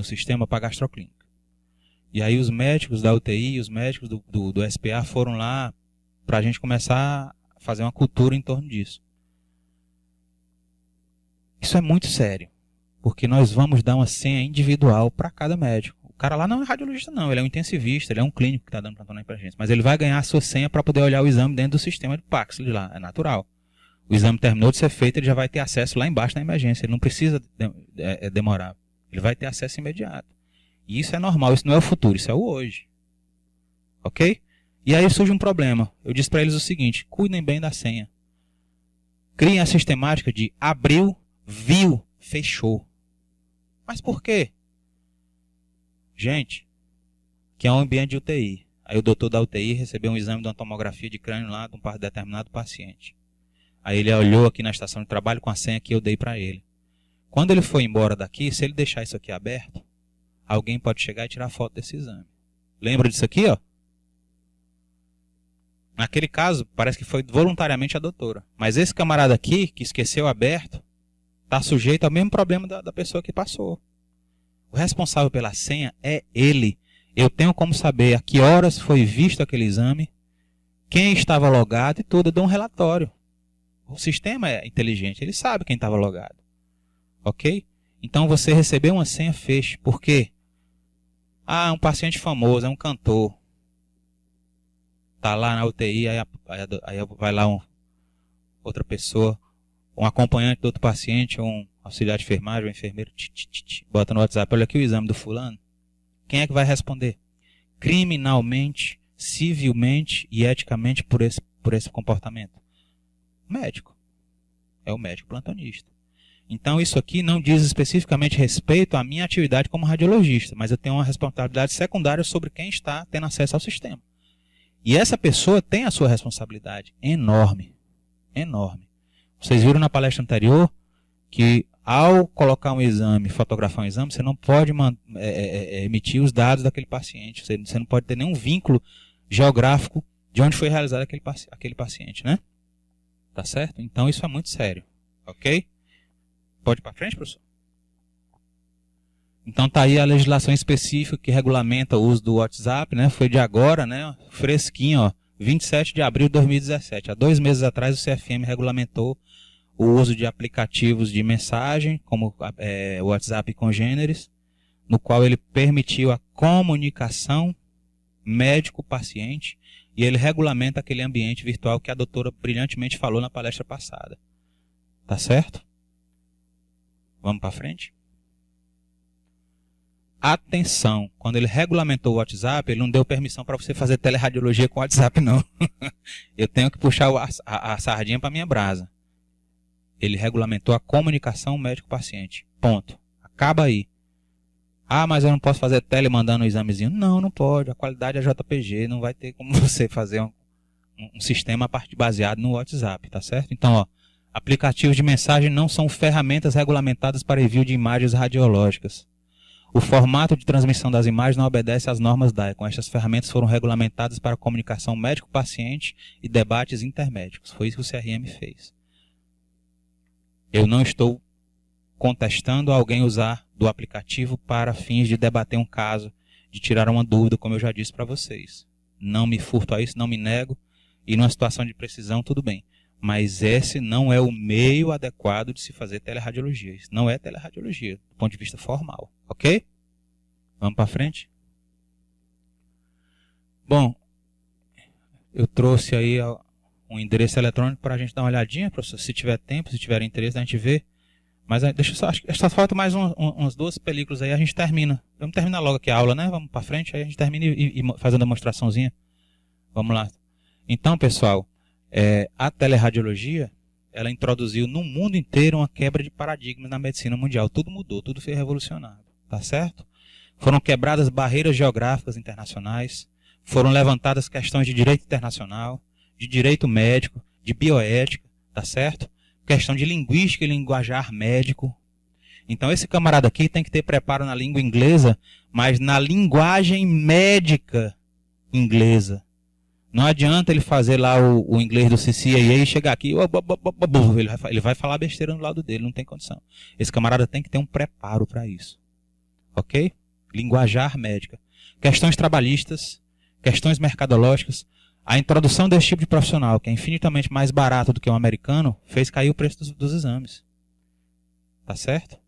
sistema para gastroclínica. E aí os médicos da UTI, os médicos do SPA foram lá para a gente começar a fazer uma cultura em torno disso. Isso é muito sério, porque nós vamos dar uma senha individual para cada médico. O cara lá não é radiologista não, ele é um intensivista, ele é um clínico que está dando plantão para a gente. Mas ele vai ganhar a sua senha para poder olhar o exame dentro do sistema de Paxil lá, é natural. O exame terminou de ser feito, ele já vai ter acesso lá embaixo na emergência, ele não precisa demorar. Ele vai ter acesso imediato. E isso é normal, isso não é o futuro, isso é o hoje. Ok? E aí surge um problema. Eu disse para eles o seguinte, cuidem bem da senha. Criem a sistemática de abriu, viu, fechou. Mas por quê? Gente, que é um ambiente de UTI. Aí o doutor da UTI recebeu um exame de uma tomografia de crânio lá de um determinado paciente. Aí ele olhou aqui na estação de trabalho com a senha que eu dei para ele. Quando ele for embora daqui, se ele deixar isso aqui aberto, alguém pode chegar e tirar foto desse exame. Lembra disso aqui, ó? Naquele caso, parece que foi voluntariamente a doutora. Mas esse camarada aqui, que esqueceu aberto, está sujeito ao mesmo problema da pessoa que passou. O responsável pela senha é ele. Eu tenho como saber a que horas foi visto aquele exame, quem estava logado e tudo. Eu dou um relatório. O sistema é inteligente, ele sabe quem estava logado. Ok? Então você recebeu uma senha, feche. Por quê? Ah, é um paciente famoso, é um cantor. Está lá na UTI, aí vai lá outra pessoa, um acompanhante do outro paciente, um auxiliar de enfermagem, um enfermeiro, bota no WhatsApp, olha aqui o exame do fulano. Quem é que vai responder? Criminalmente, civilmente e eticamente por esse comportamento? O médico. É o médico plantonista. Então isso aqui não diz especificamente respeito à minha atividade como radiologista, mas eu tenho uma responsabilidade secundária sobre quem está tendo acesso ao sistema. E essa pessoa tem a sua responsabilidade enorme. Enorme. Vocês viram na palestra anterior que ao colocar um exame, fotografar um exame, você não pode emitir os dados daquele paciente. Você não pode ter nenhum vínculo geográfico de onde foi realizado aquele paciente, né? Tá certo? Então isso é muito sério. Ok? Pode ir para frente, professor? Então tá aí a legislação específica que regulamenta o uso do WhatsApp, né? Foi de agora, né? Fresquinho, ó, 27 de abril de 2017. Há 2 meses atrás o CFM regulamentou o uso de aplicativos de mensagem, como o WhatsApp Congêneres, no qual ele permitiu a comunicação médico-paciente e ele regulamenta aquele ambiente virtual que a doutora brilhantemente falou na palestra passada. Tá certo? Vamos para frente? Atenção, quando ele regulamentou o WhatsApp, ele não deu permissão para você fazer teleradiologia com o WhatsApp, não. Eu tenho que puxar a sardinha para minha brasa. Ele regulamentou a comunicação médico-paciente. Ponto. Acaba aí. Ah, mas eu não posso fazer tele mandando um examezinho. Não, não pode. A qualidade é JPG. Não vai ter como você fazer um sistema baseado no WhatsApp, tá certo? Então, ó, aplicativos de mensagem não são ferramentas regulamentadas para envio de imagens radiológicas. O formato de transmissão das imagens não obedece às normas DAICOM. Estas ferramentas foram regulamentadas para comunicação médico-paciente e debates intermédicos. Foi isso que o CRM fez. Eu não estou contestando alguém usar do aplicativo para fins de debater um caso, de tirar uma dúvida, como eu já disse para vocês. Não me furto a isso, não me nego, e numa situação de precisão, tudo bem. Mas esse não é o meio adequado de se fazer teleradiologia. Isso não é teleradiologia, do ponto de vista formal. Ok? Vamos para frente? Bom, eu trouxe aí um endereço eletrônico para a gente dar uma olhadinha, professor. Se tiver tempo, se tiver interesse, a gente vê. Mas deixa eu acho que só falta mais umas 2 películas aí, a gente termina. Vamos terminar logo aqui a aula, né? Vamos para frente, aí a gente termina e faz a demonstraçãozinha. Vamos lá. Então, pessoal, a teleradiologia, ela introduziu no mundo inteiro uma quebra de paradigmas na medicina mundial. Tudo mudou, tudo foi revolucionado, tá certo? Foram quebradas barreiras geográficas internacionais, foram levantadas questões de direito internacional, de direito médico, de bioética, tá certo? Questão de linguística e linguajar médico. Então esse camarada aqui tem que ter preparo na língua inglesa, mas na linguagem médica inglesa. Não adianta ele fazer lá o inglês do CCAA e chegar aqui, ele vai falar besteira no lado dele, não tem condição. Esse camarada tem que ter um preparo para isso. Ok? Linguajar médica. Questões trabalhistas, questões mercadológicas. A introdução desse tipo de profissional, que é infinitamente mais barato do que um americano, fez cair o preço dos exames. Tá certo?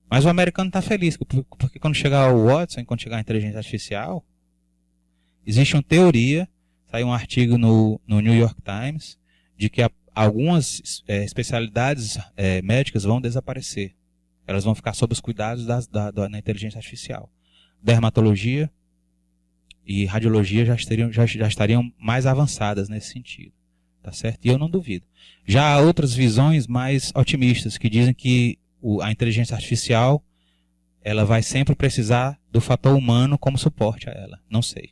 Mas o americano está feliz, porque quando chegar o Watson, quando chegar a inteligência artificial, existe uma teoria, saiu um artigo no New York Times, de que algumas especialidades médicas vão desaparecer. Elas vão ficar sob os cuidados da inteligência artificial. Dermatologia e radiologia já estariam mais avançadas nesse sentido. Tá certo? E eu não duvido. Já há outras visões mais otimistas que dizem que a inteligência artificial ela vai sempre precisar do fator humano como suporte a ela. Não sei.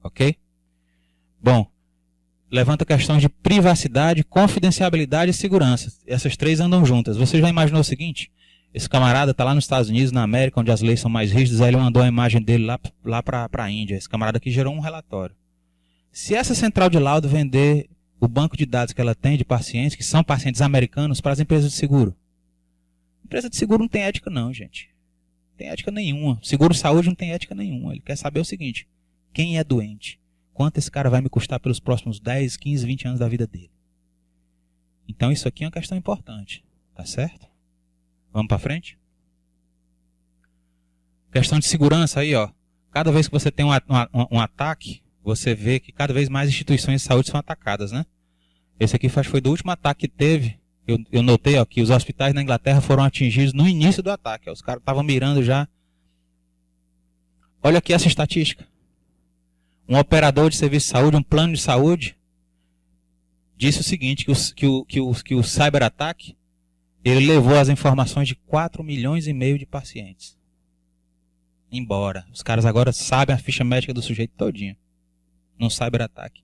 Ok? Bom, levanta questões de privacidade, confidencialidade e segurança. Essas 3 andam juntas. Você já imaginou o seguinte? Esse camarada está lá nos Estados Unidos, na América, onde as leis são mais rígidas, aí ele mandou a imagem dele lá para a Índia. Esse camarada aqui gerou um relatório. Se essa central de laudo vender o banco de dados que ela tem de pacientes, que são pacientes americanos, para as empresas de seguro. Empresa de seguro não tem ética não, gente. Não tem ética nenhuma. Seguro-saúde não tem ética nenhuma. Ele quer saber o seguinte: quem é doente? Quanto esse cara vai me custar pelos próximos 10, 15, 20 anos da vida dele? Então isso aqui é uma questão importante. Tá certo? Vamos para frente? Questão de segurança aí, ó. Cada vez que você tem um ataque, você vê que cada vez mais instituições de saúde são atacadas, né? Esse aqui foi do último ataque que teve. Eu notei, ó, que os hospitais na Inglaterra foram atingidos no início do ataque. Ó, os caras estavam mirando já. Olha aqui essa estatística. Um operador de serviço de saúde, um plano de saúde, disse o seguinte, que o cyberataque, ele levou as informações de 4,5 milhões de pacientes. Embora. Os caras agora sabem a ficha médica do sujeito todinho. Num cyberataque.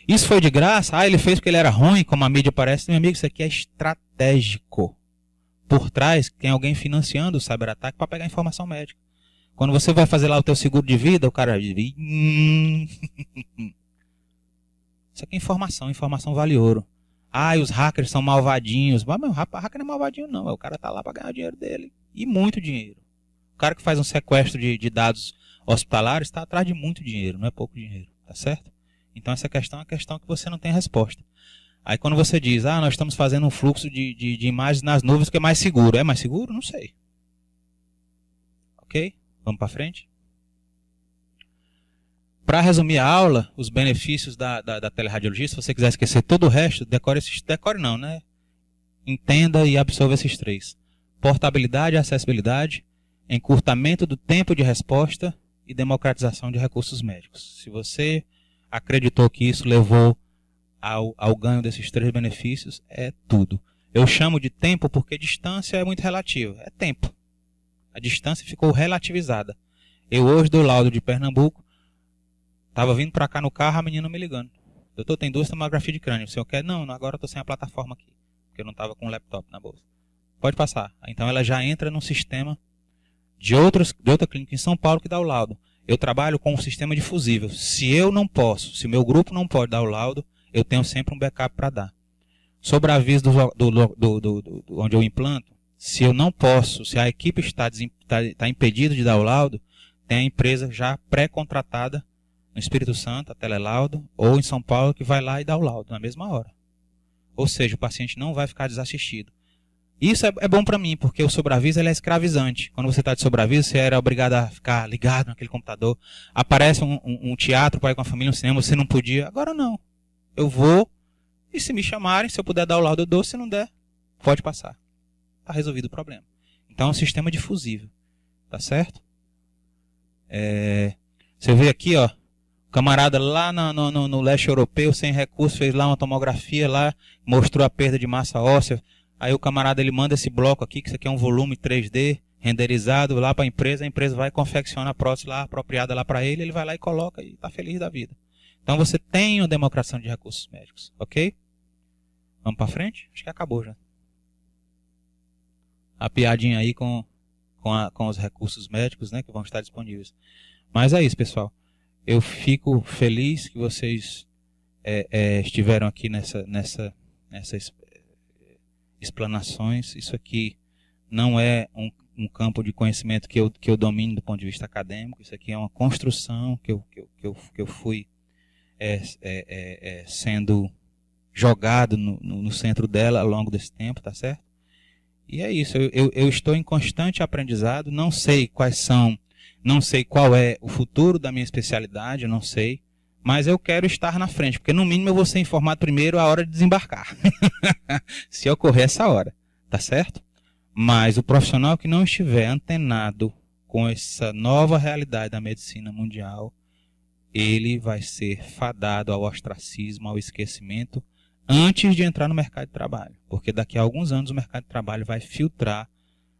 Isso foi de graça? Ele fez porque ele era ruim, como a mídia parece. Meu amigo, isso aqui é estratégico. Por trás tem alguém financiando o cyberataque para pegar informação médica. Quando você vai fazer lá o teu seguro de vida, o cara diz... Isso aqui é informação vale ouro. Os hackers são malvadinhos. Mas o hacker não é malvadinho não, o cara tá lá para ganhar o dinheiro dele. E muito dinheiro. O cara que faz um sequestro de dados hospitalares está atrás de muito dinheiro, não é pouco dinheiro, tá certo? Então essa questão é uma questão que você não tem resposta. Aí quando você diz, nós estamos fazendo um fluxo de imagens nas nuvens que é mais seguro. É mais seguro? Não sei. Ok? Vamos para frente? Para resumir a aula, os benefícios da teleradiologia, se você quiser esquecer todo o resto, decore não, né? Entenda e absorva esses 3. Portabilidade e acessibilidade, encurtamento do tempo de resposta e democratização de recursos médicos. Se você acreditou que isso levou ao ganho desses 3 benefícios, é tudo. Eu chamo de tempo porque distância é muito relativa. É tempo. A distância ficou relativizada. Eu hoje dou laudo de Pernambuco, estava vindo para cá no carro, a menina me ligando. Doutor, tem 2 tomografias de crânio. O senhor quer? Não, agora eu estou sem a plataforma aqui, porque eu não estava com o laptop na bolsa. Pode passar. Então ela já entra num sistema de outra clínica em São Paulo que dá o laudo. Eu trabalho com um sistema difusível. Se eu não posso, se o meu grupo não pode dar o laudo, eu tenho sempre um backup para dar. Sobre aviso onde eu implanto, se eu não posso, se a equipe está impedida de dar o laudo, tem a empresa já pré-contratada no Espírito Santo, a Telelaudo, ou em São Paulo, que vai lá e dá o laudo na mesma hora. Ou seja, o paciente não vai ficar desassistido. Isso é bom para mim, porque o sobreaviso ele é escravizante. Quando você está de sobreaviso, você era obrigado a ficar ligado naquele computador. Aparece um teatro para ir com a família, um cinema, você não podia. Agora não. Eu vou, e se me chamarem, se eu puder dar o laudo, eu dou. Se não der, pode passar. Está resolvido o problema. Então é um sistema difusível. Tá certo? Você vê aqui, ó, o camarada lá no leste europeu, sem recurso, fez lá uma tomografia, lá, mostrou a perda de massa óssea. Aí o camarada ele manda esse bloco aqui, que isso aqui é um volume 3D, renderizado lá para a empresa vai confeccionar a prótese lá, apropriada lá para ele vai lá e coloca e está feliz da vida. Então você tem uma democratização de recursos médicos, ok? Vamos para frente? Acho que acabou já. A piadinha aí com os recursos médicos, né, que vão estar disponíveis. Mas é isso, pessoal. Eu fico feliz que vocês estiveram aqui nessas explanações. Isso aqui não é um campo de conhecimento que eu domine do ponto de vista acadêmico. Isso aqui é uma construção que eu fui sendo jogado no centro dela ao longo desse tempo, tá certo? E é isso, eu estou em constante aprendizado, não sei qual é o futuro da minha especialidade, eu não sei, mas eu quero estar na frente, porque no mínimo eu vou ser informado primeiro a hora de desembarcar, se ocorrer essa hora, tá certo? Mas o profissional que não estiver antenado com essa nova realidade da medicina mundial, ele vai ser fadado ao ostracismo, ao esquecimento, antes de entrar no mercado de trabalho. Porque daqui a alguns anos o mercado de trabalho vai filtrar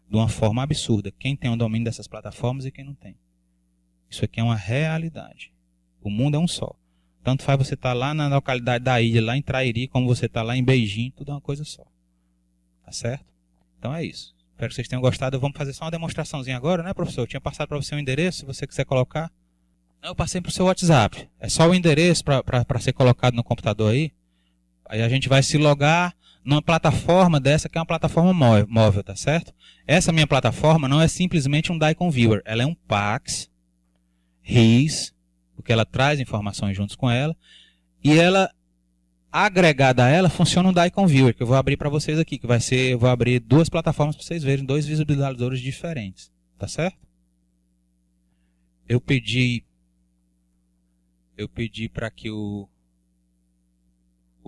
de uma forma absurda quem tem o domínio dessas plataformas e quem não tem. Isso aqui é uma realidade. O mundo é um só. Tanto faz você estar lá na localidade da ilha, lá em Trairi, como você está lá em Beijing, tudo é uma coisa só. Tá certo? Então é isso. Espero que vocês tenham gostado. Vamos fazer só uma demonstraçãozinha agora, né, professor? Eu tinha passado para você o endereço, se você quiser colocar. Eu passei para o seu WhatsApp. É só o endereço para ser colocado no computador aí. Aí a gente vai se logar numa plataforma dessa que é uma plataforma móvel, tá certo? Essa minha plataforma não é simplesmente um Daikon Viewer. Ela é um Pax, RIS, porque ela traz informações juntos com ela. E ela, agregada a ela, funciona um Daikon Viewer, que eu vou abrir para vocês aqui. Que vai ser, eu vou abrir duas plataformas para vocês verem, dois visualizadores diferentes. Tá certo? Eu pedi para que o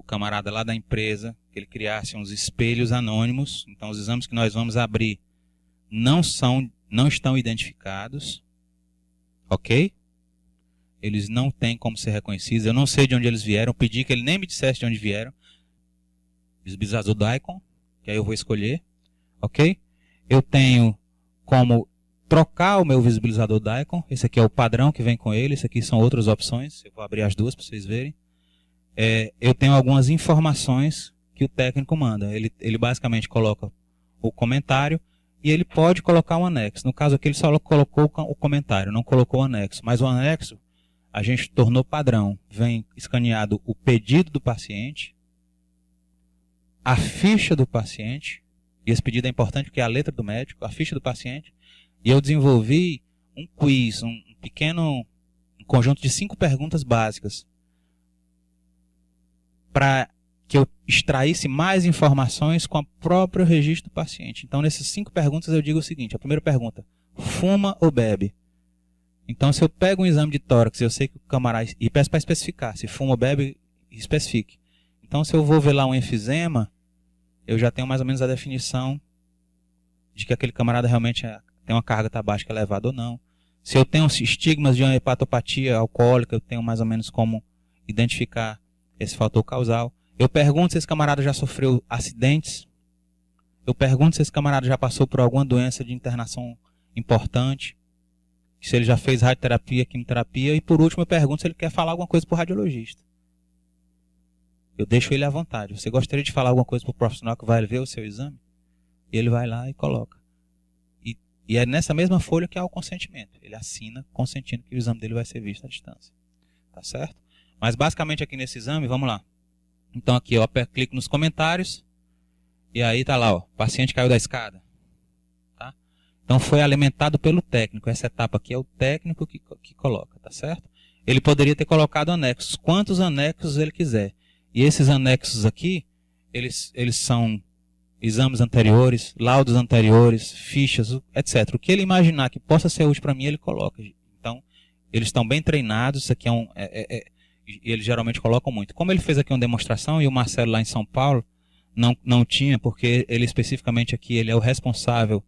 camarada lá da empresa, que ele criasse uns espelhos anônimos. Então, os exames que nós vamos abrir não estão identificados. Ok? Eles não têm como ser reconhecidos. Eu não sei de onde eles vieram. Eu pedi que ele nem me dissesse de onde vieram. Visualizador Daikon, que aí eu vou escolher. Ok? Eu tenho como trocar o meu visibilizador Daikon. Esse aqui é o padrão que vem com ele. Esse aqui são outras opções. Eu vou abrir as duas para vocês verem. Eu tenho algumas informações que o técnico manda. Ele basicamente coloca o comentário e ele pode colocar um anexo. No caso aqui ele só colocou o comentário, não colocou o anexo. Mas o anexo a gente tornou padrão. Vem escaneado o pedido do paciente, a ficha do paciente, e esse pedido é importante porque é a letra do médico, a ficha do paciente, e eu desenvolvi um quiz, um pequeno conjunto de 5 perguntas básicas para que eu extraísse mais informações com o próprio registro do paciente. Então, nessas 5 perguntas eu digo o seguinte: a primeira pergunta, fuma ou bebe? Então, se eu pego um exame de tórax, eu sei que o camarada, e peço para especificar, se fuma ou bebe, especifique. Então, se eu vou ver lá um enfisema, eu já tenho mais ou menos a definição de que aquele camarada realmente tem uma carga tabágica elevada ou não. Se eu tenho estigmas de uma hepatopatia alcoólica, eu tenho mais ou menos como identificar esse fator causal. Eu pergunto se esse camarada já sofreu acidentes. Eu pergunto se esse camarada já passou por alguma doença de internação importante. Se ele já fez radioterapia, quimioterapia. E por último eu pergunto se ele quer falar alguma coisa para o radiologista. Eu deixo ele à vontade. Você gostaria de falar alguma coisa para o profissional que vai ver o seu exame? E ele vai lá e coloca. E é nessa mesma folha que há o consentimento. Ele assina consentindo que o exame dele vai ser visto à distância. Tá certo? Mas basicamente aqui nesse exame, vamos lá. Então aqui eu clico nos comentários. E aí tá lá, ó, paciente caiu da escada. Tá? Então foi alimentado pelo técnico. Essa etapa aqui é o técnico que coloca, tá certo? Ele poderia ter colocado anexos. Quantos anexos ele quiser. E esses anexos aqui, eles são exames anteriores, laudos anteriores, fichas, etc. O que ele imaginar que possa ser útil para mim, ele coloca. Então, eles estão bem treinados. Isso aqui eles geralmente colocam muito. Como ele fez aqui uma demonstração, e o Marcelo lá em São Paulo não tinha, porque ele especificamente aqui, ele é o responsável,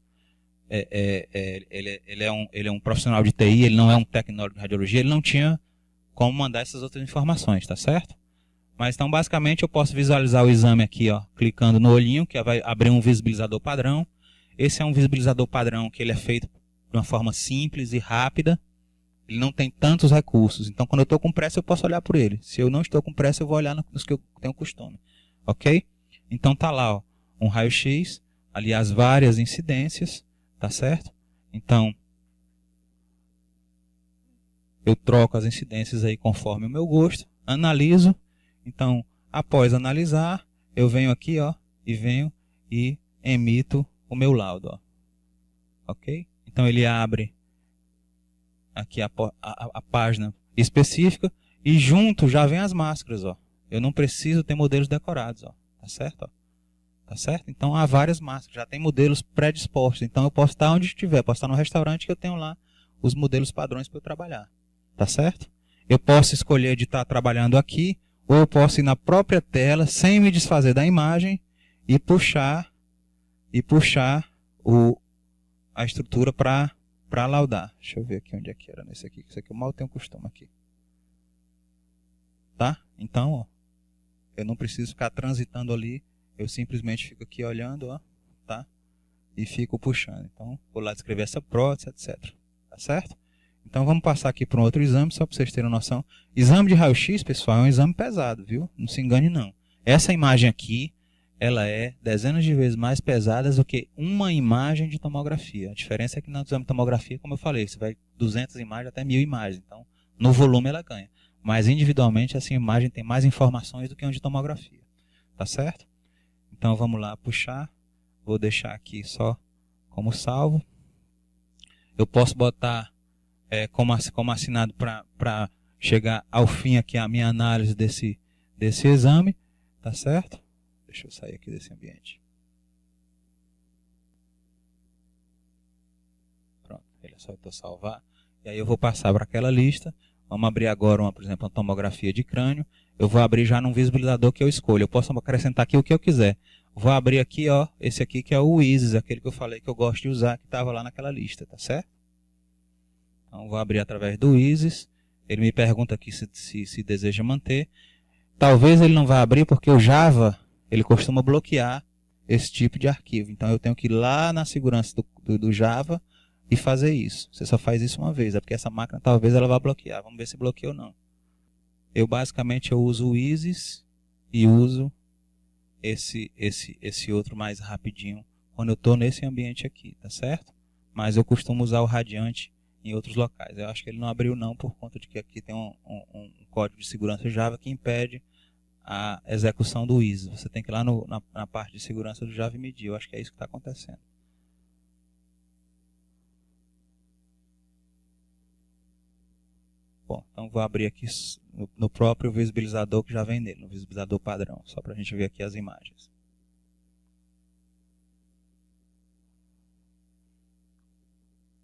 ele é um profissional de TI, ele não é um tecnólogo de radiologia, ele não tinha como mandar essas outras informações, tá certo? Mas então, basicamente, eu posso visualizar o exame aqui, ó, clicando no olhinho, que vai abrir um visibilizador padrão. Esse é um visibilizador padrão que ele é feito de uma forma simples e rápida. Ele não tem tantos recursos. Então, quando eu estou com pressa, eu posso olhar por ele. Se eu não estou com pressa, eu vou olhar nos que eu tenho costume. Ok? Então, tá lá, ó, um raio-x, ali as várias incidências, tá certo? Então, eu troco as incidências aí conforme o meu gosto, analiso. Então, após analisar, eu venho aqui, ó, e emito o meu laudo, ó. Ok? Então, ele abre aqui a página específica e junto já vem as máscaras, ó. Eu não preciso ter modelos decorados, ó. Tá certo? Ó? Tá certo? Então, há várias máscaras, já tem modelos predispostos. Então, eu posso estar onde estiver, posso estar no restaurante que eu tenho lá os modelos padrões para eu trabalhar. Tá certo? Eu posso escolher de estar trabalhando aqui, ou eu posso ir na própria tela, sem me desfazer da imagem, e puxar a estrutura para laudar. Deixa eu ver aqui onde é que era nesse aqui. Isso aqui eu mal tenho costume aqui. Tá? Então, ó, eu não preciso ficar transitando ali. Eu simplesmente fico aqui olhando, ó, tá? E fico puxando. Então, vou lá descrever essa prótese, etc. Tá certo? Então vamos passar aqui para um outro exame, só para vocês terem noção. Exame de raio-x, pessoal, é um exame pesado, viu? Não se engane não. Essa imagem aqui, ela é dezenas de vezes mais pesada do que uma imagem de tomografia. A diferença é que no exame de tomografia, como eu falei, você vai 200 imagens até 1000 imagens. Então, No volume ela ganha. Mas individualmente essa imagem tem mais informações do que uma de tomografia. Tá certo? Então vamos lá puxar. Vou deixar aqui só como salvo. Eu posso botar como assinado para chegar ao fim aqui a minha análise desse exame. Tá certo? Deixa eu sair aqui desse ambiente. Pronto, ele é só eu salvar. E aí eu vou passar para aquela lista. Vamos abrir agora, por exemplo, uma tomografia de crânio. Eu vou abrir já num visibilizador que eu escolho. Eu posso acrescentar aqui o que eu quiser. Vou abrir aqui, ó, esse aqui que é o ISIS, aquele que eu falei que eu gosto de usar, que estava lá naquela lista, tá certo? Então vou abrir através do ISIS. Ele me pergunta aqui se deseja manter. Talvez ele não vá abrir porque o Java, ele costuma bloquear esse tipo de arquivo. Então eu tenho que ir lá na segurança do Java e fazer isso. Você só faz isso uma vez, é porque essa máquina talvez ela vá bloquear. Vamos ver se bloqueia ou não. Eu basicamente uso o ISIS e uso esse outro mais rapidinho quando eu estou nesse ambiente aqui, tá certo? Mas eu costumo usar o Radiante em outros locais. Eu acho que ele não abriu não por conta de que aqui tem um código de segurança Java que impede a execução do ISIS. Você tem que ir lá na parte de segurança do Java e medir. Eu acho que é isso que está acontecendo. Bom, então vou abrir aqui no próprio visibilizador que já vem nele, no visibilizador padrão, só para a gente ver aqui as imagens.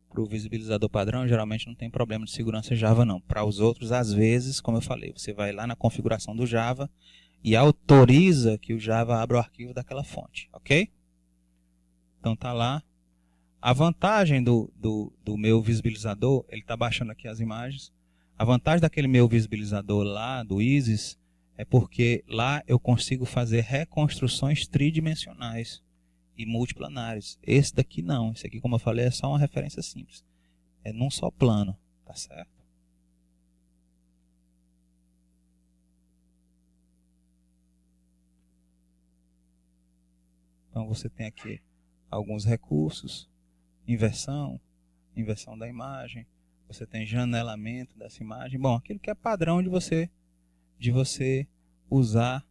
Para o visibilizador padrão, geralmente não tem problema de segurança Java não. Para os outros, às vezes, como eu falei, você vai lá na configuração do Java e autoriza que o Java abra o arquivo daquela fonte, ok? Então tá lá. A vantagem do meu visibilizador, ele está baixando aqui as imagens. A vantagem daquele meu visibilizador lá, do ISIS, é porque lá eu consigo fazer reconstruções tridimensionais e multiplanares. Esse daqui não. Esse aqui, como eu falei, é só uma referência simples. É num só plano, tá certo? Então você tem aqui alguns recursos, inversão da imagem, você tem janelamento dessa imagem. Bom, aquilo que é padrão de você usar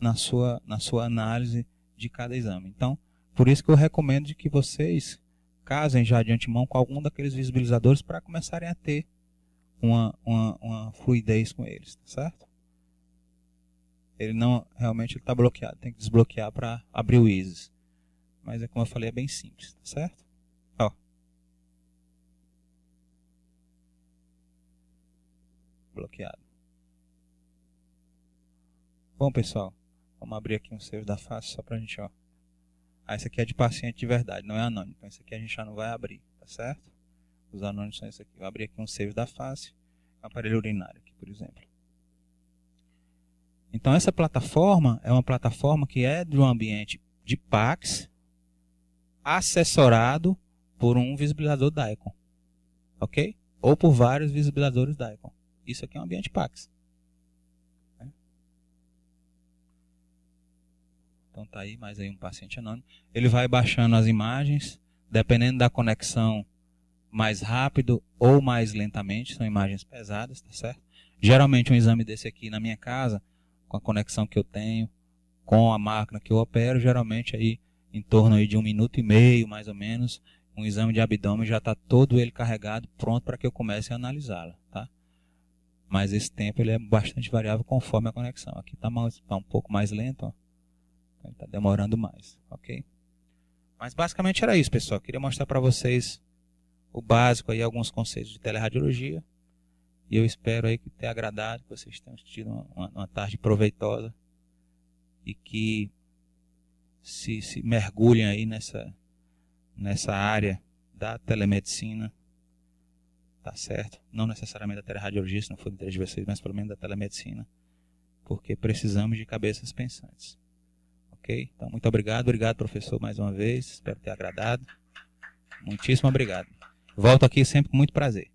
na sua análise de cada exame. Então, por isso que eu recomendo de que vocês casem já de antemão com algum daqueles visibilizadores para começarem a ter uma fluidez com eles, tá certo? Ele não, realmente ele está bloqueado, tem que desbloquear para abrir o ISIS. Mas como eu falei, é bem simples, tá certo? Ó. Bloqueado. Bom, pessoal, vamos abrir aqui um save da face só para a gente, ó. Ah, esse aqui é de paciente de verdade, não é anônimo. Então esse aqui a gente já não vai abrir, tá certo? Os anônimos são esse aqui. Vou abrir aqui um save da face, um aparelho urinário aqui, por exemplo. Então essa plataforma é uma plataforma que é de um ambiente de PACS, assessorado por um visibilizador DICOM, ok? Ou por vários visibilizadores DICOM. Isso aqui é um ambiente PACS. Então tá aí, mais aí um paciente anônimo. Ele vai baixando as imagens, dependendo da conexão, mais rápido ou mais lentamente. São imagens pesadas, tá certo? Geralmente um exame desse aqui na minha casa, com a conexão que eu tenho, com a máquina que eu opero, geralmente aí em torno aí de 1 minuto e meio, mais ou menos, um exame de abdômen já está todo ele carregado, pronto para que eu comece a analisá-la, tá? Mas esse tempo ele é bastante variável conforme a conexão. Aqui está um pouco mais lento, ó. Ele está demorando mais, ok? Mas basicamente era isso, pessoal. Queria mostrar para vocês o básico aí, alguns conceitos de teleradiologia. E eu espero aí que tenha agradado, que vocês tenham tido uma tarde proveitosa e que se mergulhem aí nessa área da telemedicina, tá certo? Não necessariamente da teleradiologia, se não for do interesse de vocês, mas pelo menos da telemedicina, porque precisamos de cabeças pensantes. Ok? Então, muito obrigado. Obrigado, professor, mais uma vez. Espero ter agradado. Muitíssimo obrigado. Volto aqui sempre com muito prazer.